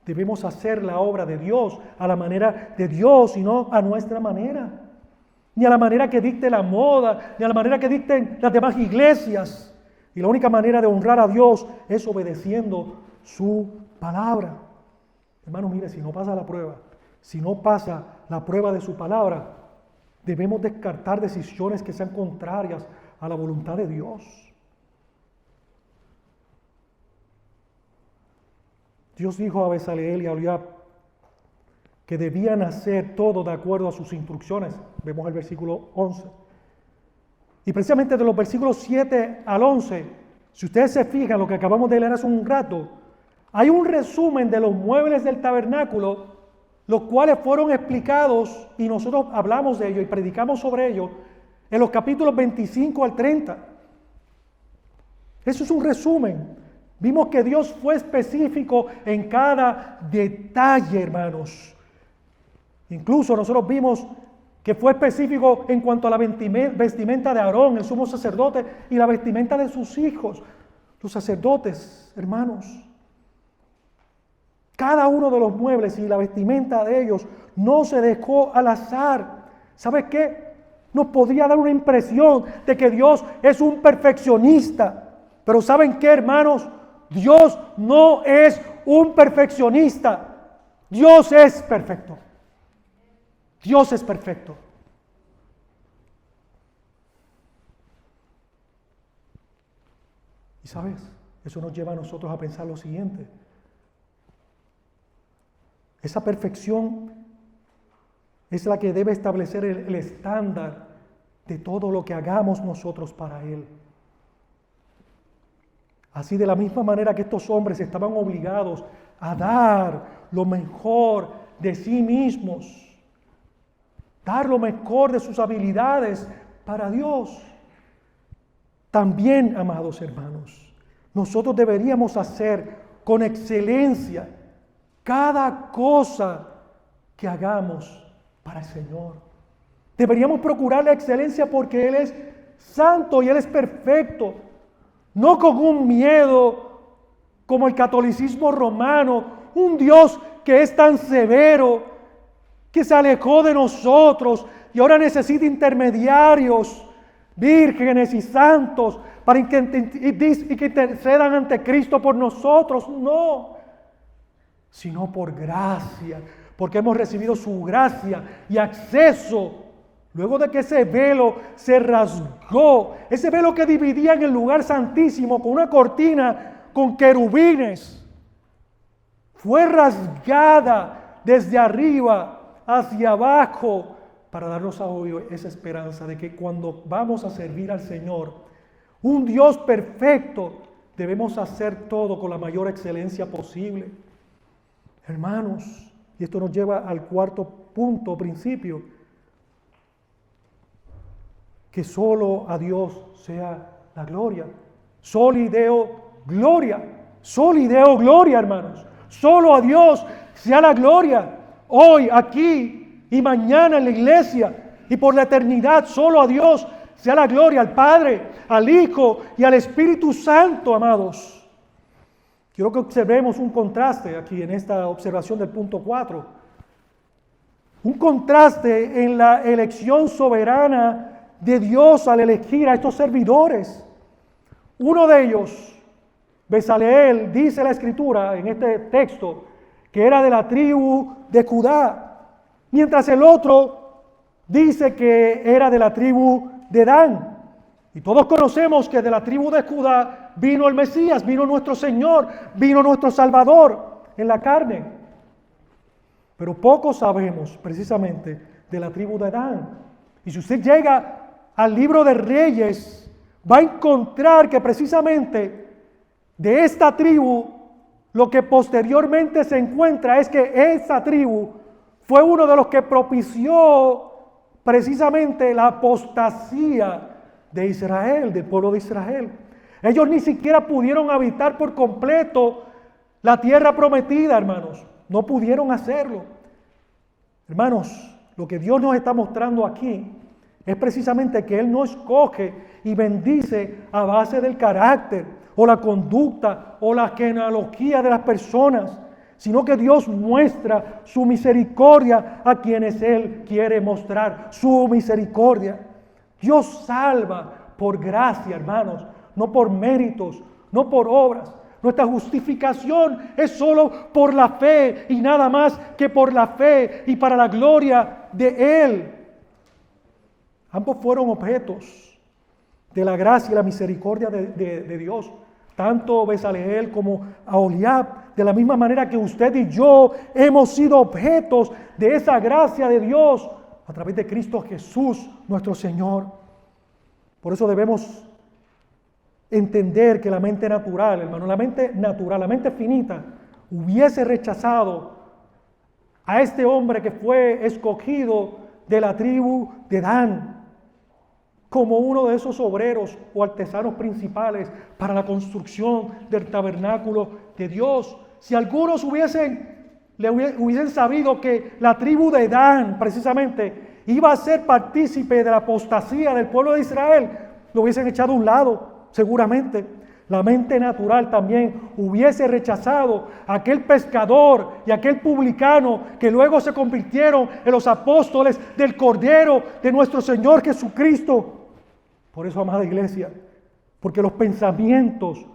debemos hacer la obra de Dios a la manera de Dios y no a nuestra manera. Ni a la manera que dicte la moda, ni a la manera que dicten las demás iglesias. Y la única manera de honrar a Dios es obedeciendo su palabra. Hermano, mire, si no pasa la prueba, si no pasa la prueba de su palabra, debemos descartar decisiones que sean contrarias a la voluntad de Dios. Dios dijo a Bezaleel y a Oholiab que debían hacer todo de acuerdo a sus instrucciones. Vemos el versículo 11. Y precisamente de los versículos 7 al 11, si ustedes se fijan, lo que acabamos de leer hace un rato, hay un resumen de los muebles del tabernáculo, los cuales fueron explicados y nosotros hablamos de ello y predicamos sobre ello en los capítulos 25 al 30. Eso es un resumen. Vimos que Dios fue específico en cada detalle, hermanos. Incluso nosotros vimos que fue específico en cuanto a la vestimenta de Aarón, el sumo sacerdote, y la vestimenta de sus hijos, los sacerdotes, hermanos. Cada uno de los muebles y la vestimenta de ellos no se dejó al azar. ¿Sabes qué? nos podría dar una impresión de que Dios es un perfeccionista. Pero ¿saben qué, hermanos? Dios no es un perfeccionista. Dios es perfecto. Dios es perfecto. Y ¿sabes? Eso nos lleva a nosotros a pensar lo siguiente. Esa perfección es la que debe establecer el estándar de todo lo que hagamos nosotros para Él. Así, de la misma manera que estos hombres estaban obligados a dar lo mejor de sí mismos, dar lo mejor de sus habilidades para Dios, también, amados hermanos, nosotros deberíamos hacer con excelencia cada cosa que hagamos para el Señor. Deberíamos procurar la excelencia porque Él es santo y Él es perfecto. No con un miedo como el catolicismo romano, un Dios que es tan severo, que se alejó de nosotros y ahora necesita intermediarios, vírgenes y santos, para que intercedan ante Cristo por nosotros. No, sino por gracia, porque hemos recibido su gracia y acceso. Luego de que ese velo se rasgó, ese velo que dividía en el lugar santísimo con una cortina con querubines, fue rasgada desde arriba hacia abajo para darnos a hoy esa esperanza de que cuando vamos a servir al Señor, un Dios perfecto, debemos hacer todo con la mayor excelencia posible. Hermanos, y esto nos lleva al cuarto punto, principio, que solo a Dios sea la gloria. Soli Deo gloria. Soli Deo gloria, hermanos. Solo a Dios sea la gloria. Hoy, aquí y mañana en la iglesia y por la eternidad, solo a Dios sea la gloria, al Padre, al Hijo y al Espíritu Santo, amados. Quiero que observemos un contraste aquí en esta observación del punto 4. Un contraste en la elección soberana de Dios al elegir a estos servidores. Uno de ellos, Bezaleel, dice la Escritura en este texto, que era de la tribu de Judá, mientras el otro dice que era de la tribu de Dan. Y todos conocemos que de la tribu de Judá vino el Mesías, vino nuestro Señor, vino nuestro Salvador en la carne. Pero poco sabemos precisamente de la tribu de Dan. Y si usted llega al libro de Reyes, va a encontrar que precisamente de esta tribu, lo que posteriormente se encuentra es que esa tribu fue uno de los que propició precisamente la apostasía de Israel, del pueblo de Israel. Ellos ni siquiera pudieron habitar por completo la tierra prometida, hermanos. No pudieron hacerlo. Hermanos, lo que Dios nos está mostrando aquí es precisamente que Él no escoge y bendice a base del carácter o la conducta o la genealogía de las personas, sino que Dios muestra su misericordia a quienes Él quiere mostrar su misericordia. Dios salva por gracia, hermanos, no por méritos, no por obras. Nuestra justificación es solo por la fe y nada más que por la fe y para la gloria de Él. Ambos fueron objetos de la gracia y la misericordia de Dios. Tanto Bezaleel como Aholiab, de la misma manera que usted y yo hemos sido objetos de esa gracia de Dios a través de Cristo Jesús, nuestro Señor. Por eso debemos entender que la mente natural, hermano, la mente natural, la mente finita, hubiese rechazado a este hombre que fue escogido de la tribu de Dan como uno de esos obreros o artesanos principales para la construcción del tabernáculo de Dios. Si algunos hubiesen sabido que la tribu de Dan precisamente iba a ser partícipe de la apostasía del pueblo de Israel, lo hubiesen echado a un lado, seguramente. la mente natural también hubiese rechazado a aquel pescador y aquel publicano que luego se convirtieron en los apóstoles del Cordero de nuestro Señor Jesucristo. Por eso, amada iglesia, porque los pensamientos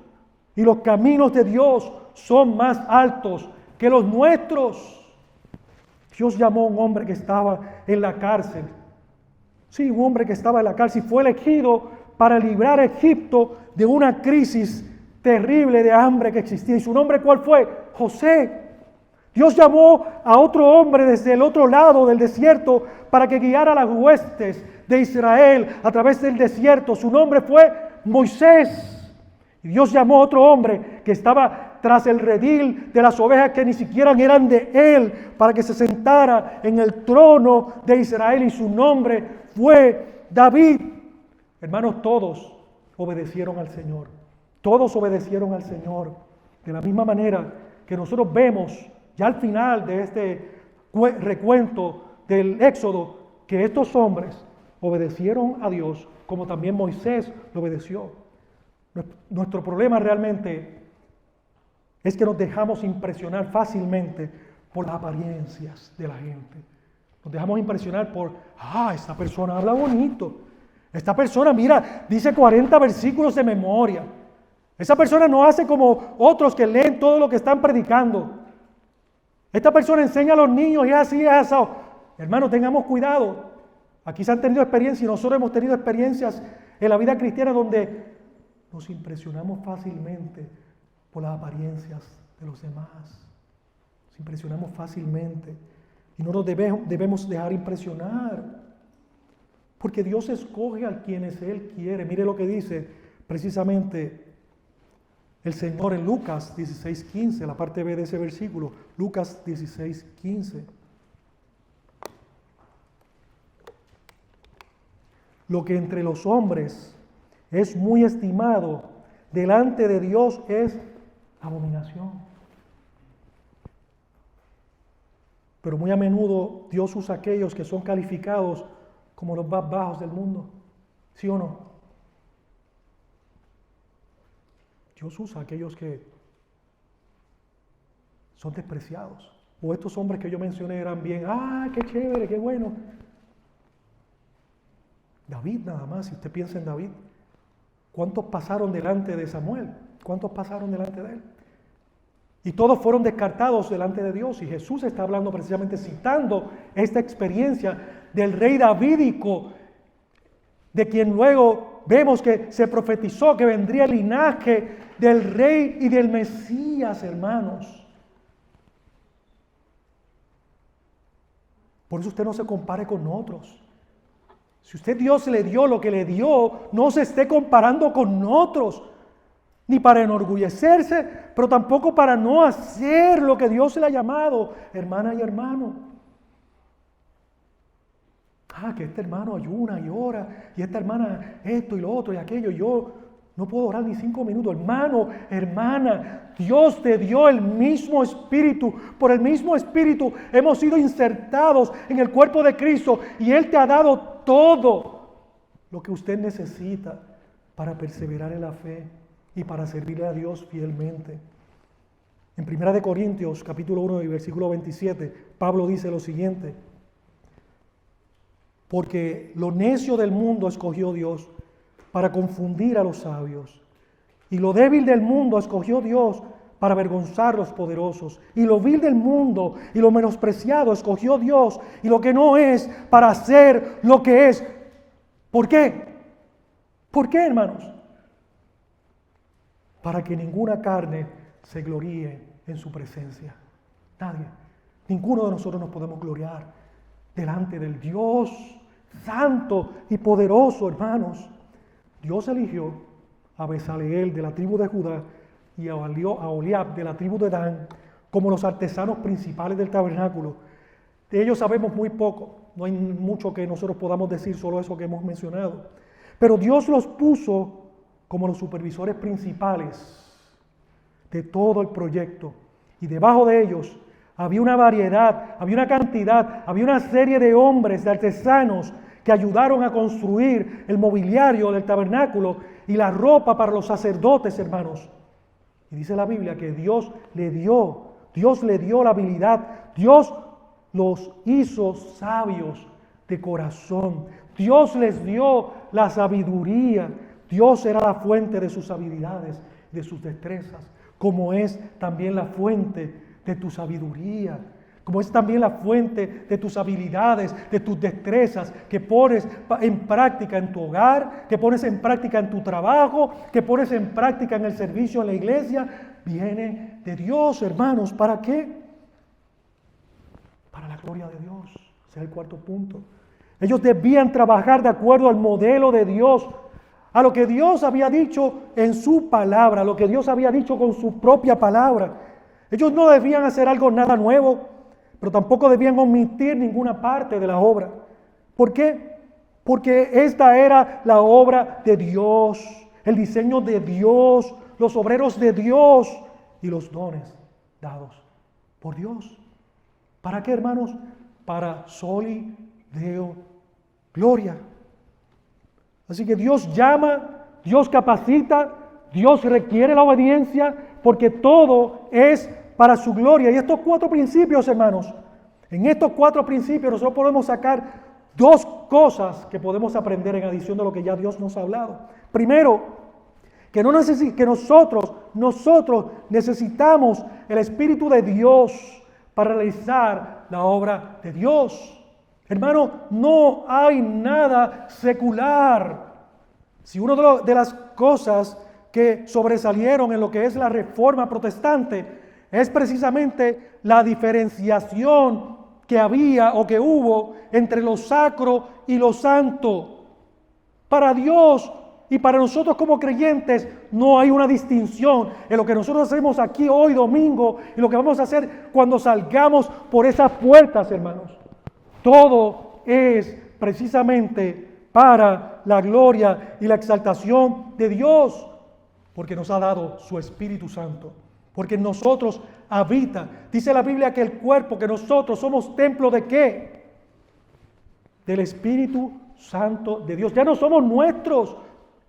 y los caminos de Dios son más altos que los nuestros. Dios llamó a un hombre que estaba en la cárcel. Sí, un hombre que estaba en la cárcel, fue elegido para librar a Egipto de una crisis terrible de hambre que existía. ¿Y su nombre cuál fue? José. Dios llamó a otro hombre desde el otro lado del desierto para que guiara a las huestes de Israel a través del desierto. Su nombre fue Moisés. Y Dios llamó a otro hombre que estaba tras el redil de las ovejas que ni siquiera eran de él, para que se sentara en el trono de Israel, y su nombre fue David. Hermanos, todos obedecieron al Señor. Todos obedecieron al Señor. De la misma manera que nosotros vemos ya al final de este recuento del Éxodo, que estos hombres obedecieron a Dios, como también Moisés lo obedeció. Nuestro problema realmente es que nos dejamos impresionar fácilmente por las apariencias de la gente. Nos dejamos impresionar por, esta persona habla bonito. Esta persona, mira, dice 40 versículos de memoria. Esa persona no hace como otros que leen todo lo que están predicando. Esta persona enseña a los niños y así, así. Hermanos, tengamos cuidado. Aquí se han tenido experiencias y nosotros hemos tenido experiencias en la vida cristiana donde nos impresionamos fácilmente por las apariencias de los demás. Nos impresionamos fácilmente y no nos debemos dejar impresionar. Porque Dios escoge a quienes Él quiere. Mire lo que dice precisamente el Señor en Lucas 16:15, la parte B de ese versículo. Lucas 16:15. Lo que entre los hombres es muy estimado, delante de Dios es abominación. Pero muy a menudo Dios usa a aquellos que son calificados como los más bajos del mundo. ¿Sí o no? Dios usa a aquellos que son despreciados. O estos hombres que yo mencioné eran bien, qué chévere, qué bueno. David nada más, si usted piensa en David, ¿cuántos pasaron delante de Samuel? ¿Cuántos pasaron delante de él? Y todos fueron descartados delante de Dios. Y Jesús está hablando precisamente, citando esta experiencia del rey davídico, de quien luego vemos que se profetizó que vendría el linaje del rey y del Mesías, hermanos. Por eso usted no se compare con otros. Si usted Dios le dio lo que le dio, no se esté comparando con otros. Ni para enorgullecerse, pero tampoco para no hacer lo que Dios le ha llamado, hermana y hermano. Que este hermano ayuna y ora, y esta hermana esto y lo otro y aquello. Yo no puedo orar ni 5 minutos. Hermano, hermana, Dios te dio el mismo Espíritu. Por el mismo Espíritu hemos sido insertados en el cuerpo de Cristo, y Él te ha dado todo lo que usted necesita para perseverar en la fe y para servirle a Dios fielmente. En 1 Corintios capítulo 1 y versículo 27, Pablo dice lo siguiente: porque lo necio del mundo escogió Dios para confundir a los sabios, y lo débil del mundo escogió Dios para avergonzar a los poderosos, y lo vil del mundo y lo menospreciado escogió Dios, y lo que no es, para hacer lo que es. ¿Por qué? ¿Por qué, hermanos? Para que ninguna carne se gloríe en su presencia. Nadie. Ninguno de nosotros nos podemos gloriar delante del Dios santo y poderoso, hermanos. Dios eligió a Bezaleel de la tribu de Judá y a Oholiab de la tribu de Dan como los artesanos principales del tabernáculo. De ellos sabemos muy poco. No hay mucho que nosotros podamos decir, solo eso que hemos mencionado. Pero Dios los puso como los supervisores principales de todo el proyecto. Y debajo de ellos había una variedad, había una cantidad, había una serie de hombres, de artesanos, que ayudaron a construir el mobiliario del tabernáculo y la ropa para los sacerdotes, hermanos. Y dice la Biblia que Dios le dio la habilidad, Dios los hizo sabios de corazón, Dios les dio la sabiduría, Dios era la fuente de sus habilidades, de sus destrezas, como es también la fuente de tu sabiduría, como es también la fuente de tus habilidades, de tus destrezas, que pones en práctica en tu hogar, que pones en práctica en tu trabajo, que pones en práctica en el servicio en la iglesia, viene de Dios, hermanos. ¿Para qué? Para la gloria de Dios. Ese es el cuarto punto. Ellos debían trabajar de acuerdo al modelo de Dios, a lo que Dios había dicho en su palabra, a lo que Dios había dicho con su propia palabra. Ellos no debían hacer algo nada nuevo, pero tampoco debían omitir ninguna parte de la obra. ¿Por qué? Porque esta era la obra de Dios, el diseño de Dios, los obreros de Dios y los dones dados por Dios. ¿Para qué, hermanos? Para soli deo gloria. Así que Dios llama, Dios capacita, Dios requiere la obediencia, porque todo es para su gloria. Y estos 4 principios, hermanos, en estos 4 principios nosotros podemos sacar 2 cosas que podemos aprender en adición de lo que ya Dios nos ha hablado. Primero, que nosotros necesitamos el Espíritu de Dios para realizar la obra de Dios. Hermano, no hay nada secular. Si una de las cosas que sobresalieron en lo que es la Reforma Protestante es precisamente la diferenciación que había o que hubo entre lo sacro y lo santo. Para Dios y para nosotros como creyentes no hay una distinción en lo que nosotros hacemos aquí hoy domingo y lo que vamos a hacer cuando salgamos por esas puertas, hermanos. Todo es precisamente para la gloria y la exaltación de Dios, porque nos ha dado su Espíritu Santo, porque en nosotros habita. Dice la Biblia que el cuerpo, que nosotros somos templo ¿de qué? Del Espíritu Santo de Dios. Ya no somos nuestros,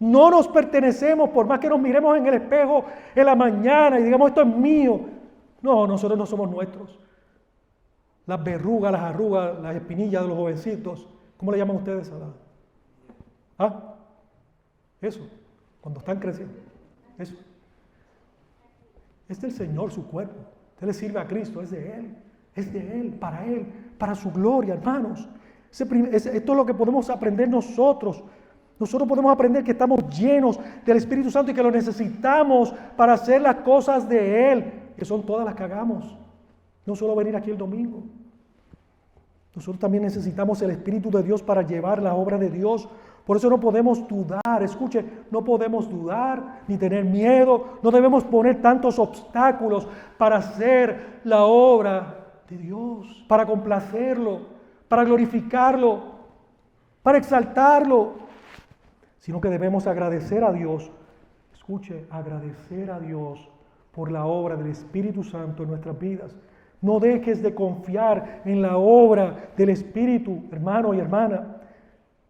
no nos pertenecemos, por más que nos miremos en el espejo en la mañana y digamos esto es mío. No, nosotros no somos nuestros. Las verrugas, las arrugas, las espinillas de los jovencitos, ¿cómo le llaman ustedes a la? Eso, cuando están creciendo, eso. Es del Señor su cuerpo, usted le sirve a Cristo, es de Él, para su gloria, hermanos. Esto es lo que podemos aprender nosotros. Nosotros podemos aprender que estamos llenos del Espíritu Santo y que lo necesitamos para hacer las cosas de Él, que son todas las que hagamos. No solo venir aquí el domingo. Nosotros también necesitamos el Espíritu de Dios para llevar la obra de Dios. Por eso no podemos dudar, escuche, no podemos dudar ni tener miedo. No debemos poner tantos obstáculos para hacer la obra de Dios, para complacerlo, para glorificarlo, para exaltarlo. Sino que debemos agradecer a Dios, escuche, agradecer a Dios por la obra del Espíritu Santo en nuestras vidas. No dejes de confiar en la obra del Espíritu, hermano y hermana.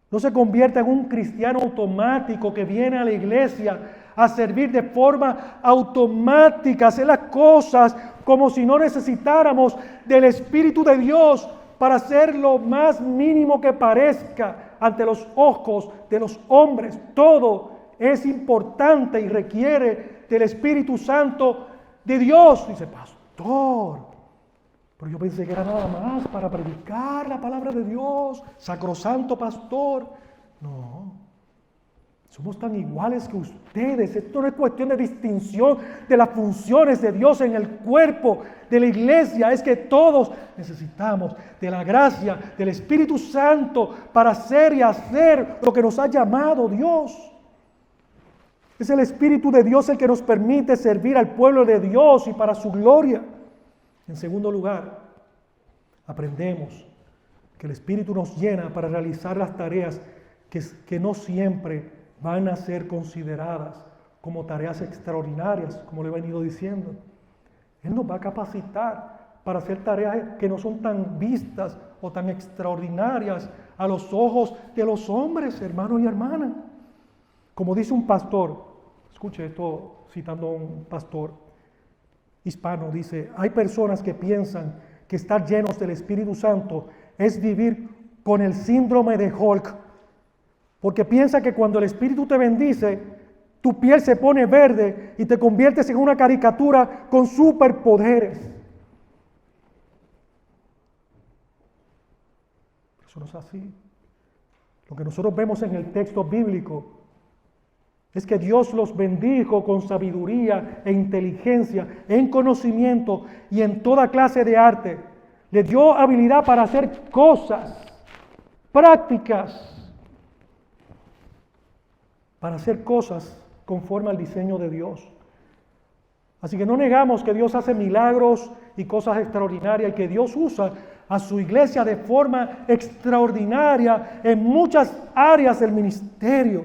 No se convierta en un cristiano automático que viene a la iglesia a servir de forma automática, hacer las cosas como si no necesitáramos del Espíritu de Dios para hacer lo más mínimo que parezca ante los ojos de los hombres. Todo es importante y requiere del Espíritu Santo de Dios. Dice, pastor, pero yo pensé que era nada más para predicar la palabra de Dios, sacrosanto pastor. No, somos tan iguales que ustedes. Esto no es cuestión de distinción de las funciones de Dios en el cuerpo de la iglesia. Es que todos necesitamos de la gracia del Espíritu Santo para hacer y hacer lo que nos ha llamado Dios. Es el Espíritu de Dios el que nos permite servir al pueblo de Dios y para su gloria. En segundo lugar, aprendemos que el Espíritu nos llena para realizar las tareas que no siempre van a ser consideradas como tareas extraordinarias, como le he venido diciendo. Él nos va a capacitar para hacer tareas que no son tan vistas o tan extraordinarias a los ojos de los hombres, hermanos y hermanas. Como dice un pastor, escuche esto citando a un pastor hispano, dice, hay personas que piensan que estar llenos del Espíritu Santo es vivir con el síndrome de Hulk, porque piensa que cuando el Espíritu te bendice, tu piel se pone verde y te conviertes en una caricatura con superpoderes. Eso no es así. Lo que nosotros vemos en el texto bíblico es que Dios los bendijo con sabiduría e inteligencia, en conocimiento y en toda clase de arte. Les dio habilidad para hacer cosas prácticas, para hacer cosas conforme al diseño de Dios. Así que no negamos que Dios hace milagros y cosas extraordinarias y que Dios usa a su iglesia de forma extraordinaria en muchas áreas del ministerio.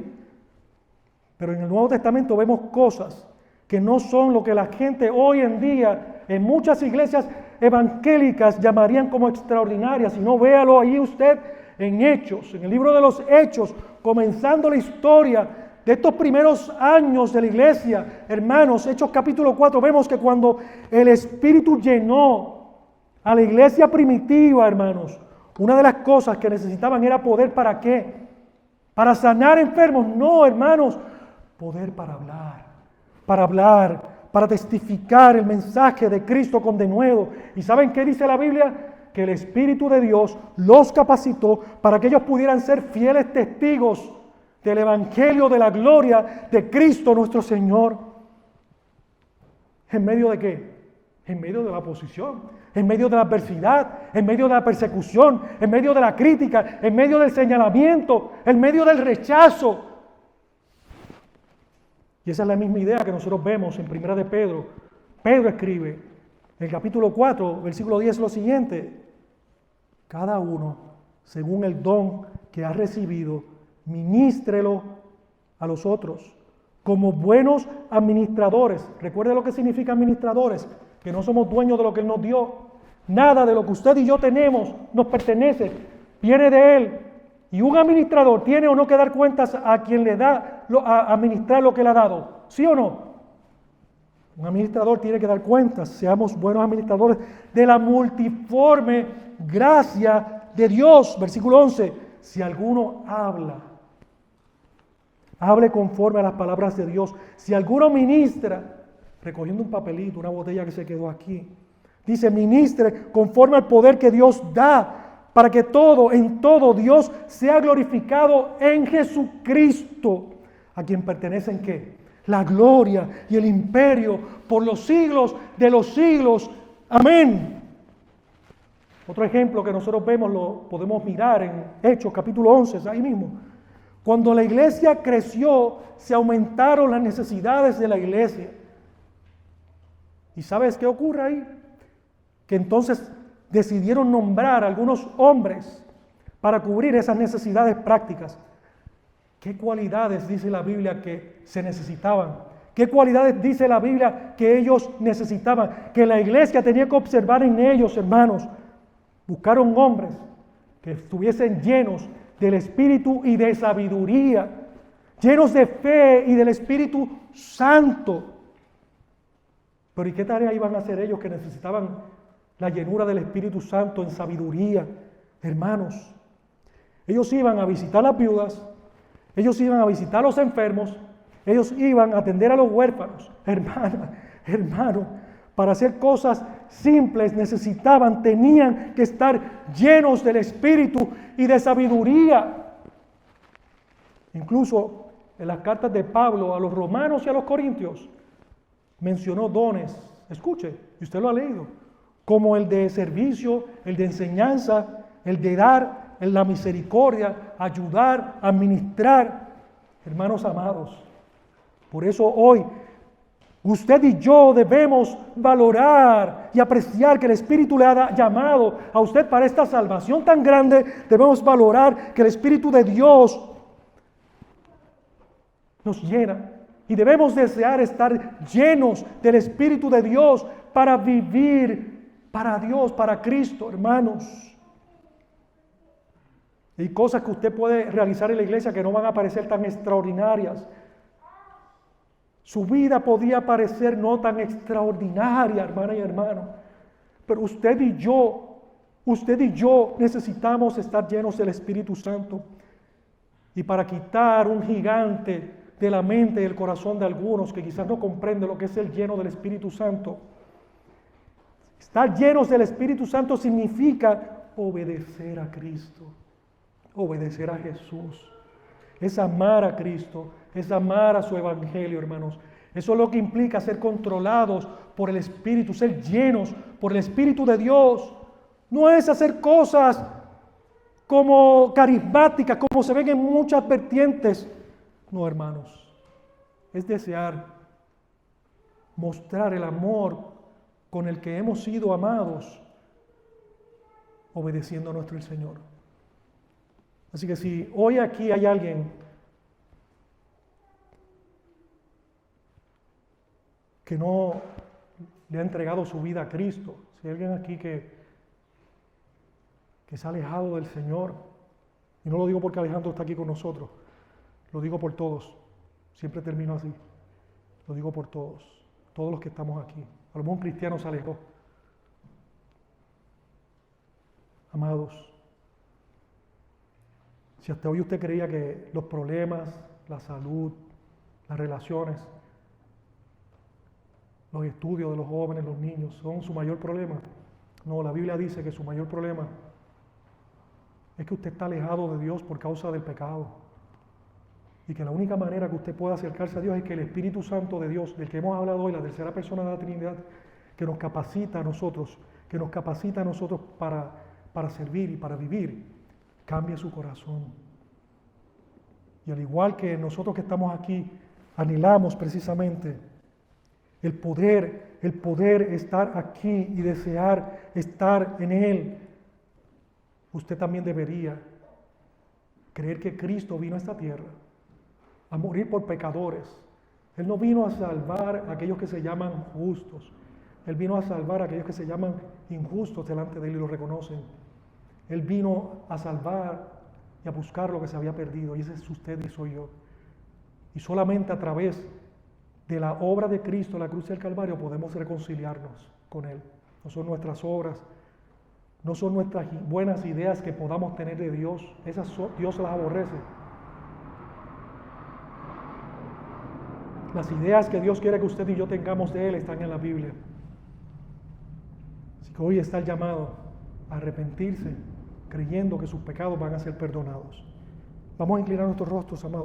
Pero en el Nuevo Testamento vemos cosas que no son lo que la gente hoy en día en muchas iglesias evangélicas llamarían como extraordinarias. Si no, véalo ahí usted en Hechos, en el libro de los Hechos, comenzando la historia de estos primeros años de la iglesia. Hermanos, Hechos capítulo 4, vemos que cuando el Espíritu llenó a la iglesia primitiva, hermanos, una de las cosas que necesitaban era poder. ¿Para qué? ¿Para sanar enfermos? No, hermanos, poder para hablar, para testificar el mensaje de Cristo con denuedo. ¿Y saben qué dice la Biblia? Que el Espíritu de Dios los capacitó para que ellos pudieran ser fieles testigos del Evangelio de la gloria de Cristo nuestro Señor. ¿En medio de qué? En medio de la oposición, en medio de la adversidad, en medio de la persecución, en medio de la crítica, en medio del señalamiento, en medio del rechazo. Y esa es la misma idea que nosotros vemos en Primera de Pedro. Pedro escribe en el capítulo 4, versículo 10, lo siguiente: cada uno, según el don que ha recibido, ministrelo a los otros como buenos administradores. Recuerde lo que significa administradores, que no somos dueños de lo que Él nos dio. Nada de lo que usted y yo tenemos nos pertenece, viene de Él. Y un administrador tiene o no que dar cuentas a quien le da a administrar lo que le ha dado, ¿sí o no? Un administrador tiene que dar cuentas. Seamos buenos administradores de la multiforme gracia de Dios. Versículo 11: si alguno habla, hable conforme a las palabras de Dios. Si alguno ministra, recogiendo un papelito, una botella que se quedó aquí, dice: ministre conforme al poder que Dios da, para que en todo Dios sea glorificado en Jesucristo, a quien pertenecen ¿qué? La gloria y el imperio por los siglos de los siglos. Amén. Otro ejemplo que nosotros vemos, lo podemos mirar en Hechos capítulo 11, ahí mismo. Cuando la iglesia creció, se aumentaron las necesidades de la iglesia. ¿Y sabes qué ocurre ahí? Que entonces decidieron nombrar a algunos hombres para cubrir esas necesidades prácticas. ¿Qué cualidades dice la Biblia que se necesitaban? ¿Qué cualidades dice la Biblia que ellos necesitaban? Que la iglesia tenía que observar en ellos, hermanos. Buscaron hombres que estuviesen llenos del Espíritu y de sabiduría, llenos de fe y del Espíritu Santo. Pero ¿y qué tarea iban a hacer ellos que necesitaban la llenura del Espíritu Santo en sabiduría? Hermanos, ellos iban a visitar a las viudas, ellos iban a visitar a los enfermos, ellos iban a atender a los huérfanos. Hermano, para hacer cosas simples tenían que estar llenos del Espíritu y de sabiduría. Incluso en las cartas de Pablo a los romanos y a los corintios mencionó dones, escuche, y usted lo ha leído, como el de servicio, el de enseñanza, el de dar, el de la misericordia, ayudar, administrar. Hermanos amados, por eso hoy usted y yo debemos valorar y apreciar que el Espíritu le ha llamado a usted para esta salvación tan grande. Debemos valorar que el Espíritu de Dios nos llena y debemos desear estar llenos del Espíritu de Dios para vivir para Dios, para Cristo, hermanos. Hay cosas que usted puede realizar en la iglesia que no van a parecer tan extraordinarias, Su vida podía parecer no tan extraordinaria, hermana y hermano, pero usted y yo necesitamos estar llenos del Espíritu Santo. Y para quitar un gigante de la mente y el corazón de algunos que quizás no comprenden lo que es el lleno del Espíritu Santo, estar llenos del Espíritu Santo significa obedecer a Cristo, obedecer a Jesús. Es amar a Cristo, es amar a su Evangelio, hermanos. Eso es lo que implica ser controlados por el Espíritu, ser llenos por el Espíritu de Dios. No es hacer cosas como carismáticas, como se ven en muchas vertientes. No, hermanos. Es desear mostrar el amor con el que hemos sido amados, obedeciendo a nuestro Señor. Así que si hoy aquí hay alguien que no le ha entregado su vida a Cristo, si hay alguien aquí que se ha alejado del Señor, y no lo digo porque Alejandro está aquí con nosotros, lo digo por todos, siempre termino así, lo digo por todos los que estamos aquí. A lo mejor un cristiano se alejó. Amados, si hasta hoy usted creía que los problemas, la salud, las relaciones, los estudios de los jóvenes, los niños, son su mayor problema, no, la Biblia dice que su mayor problema es que usted está alejado de Dios por causa del pecado. Y que la única manera que usted pueda acercarse a Dios es que el Espíritu Santo de Dios, del que hemos hablado hoy, la tercera persona de la Trinidad, que nos capacita a nosotros, para servir y para vivir, cambie su corazón. Y al igual que nosotros que estamos aquí, anhelamos precisamente el poder estar aquí y desear estar en Él, usted también debería creer que Cristo vino a esta tierra a morir por pecadores. Él no vino a salvar a aquellos que se llaman justos. Él vino a salvar a aquellos que se llaman injustos delante de Él y lo reconocen. Él vino a salvar y a buscar lo que se había perdido. Y ese es usted y soy yo. Y solamente a través de la obra de Cristo en la cruz del Calvario podemos reconciliarnos con Él. No son nuestras obras, no son nuestras buenas ideas que podamos tener de Dios. Dios las aborrece. Las ideas que Dios quiere que usted y yo tengamos de Él están en la Biblia. Así que hoy está el llamado a arrepentirse, creyendo que sus pecados van a ser perdonados. Vamos a inclinar nuestros rostros, amados.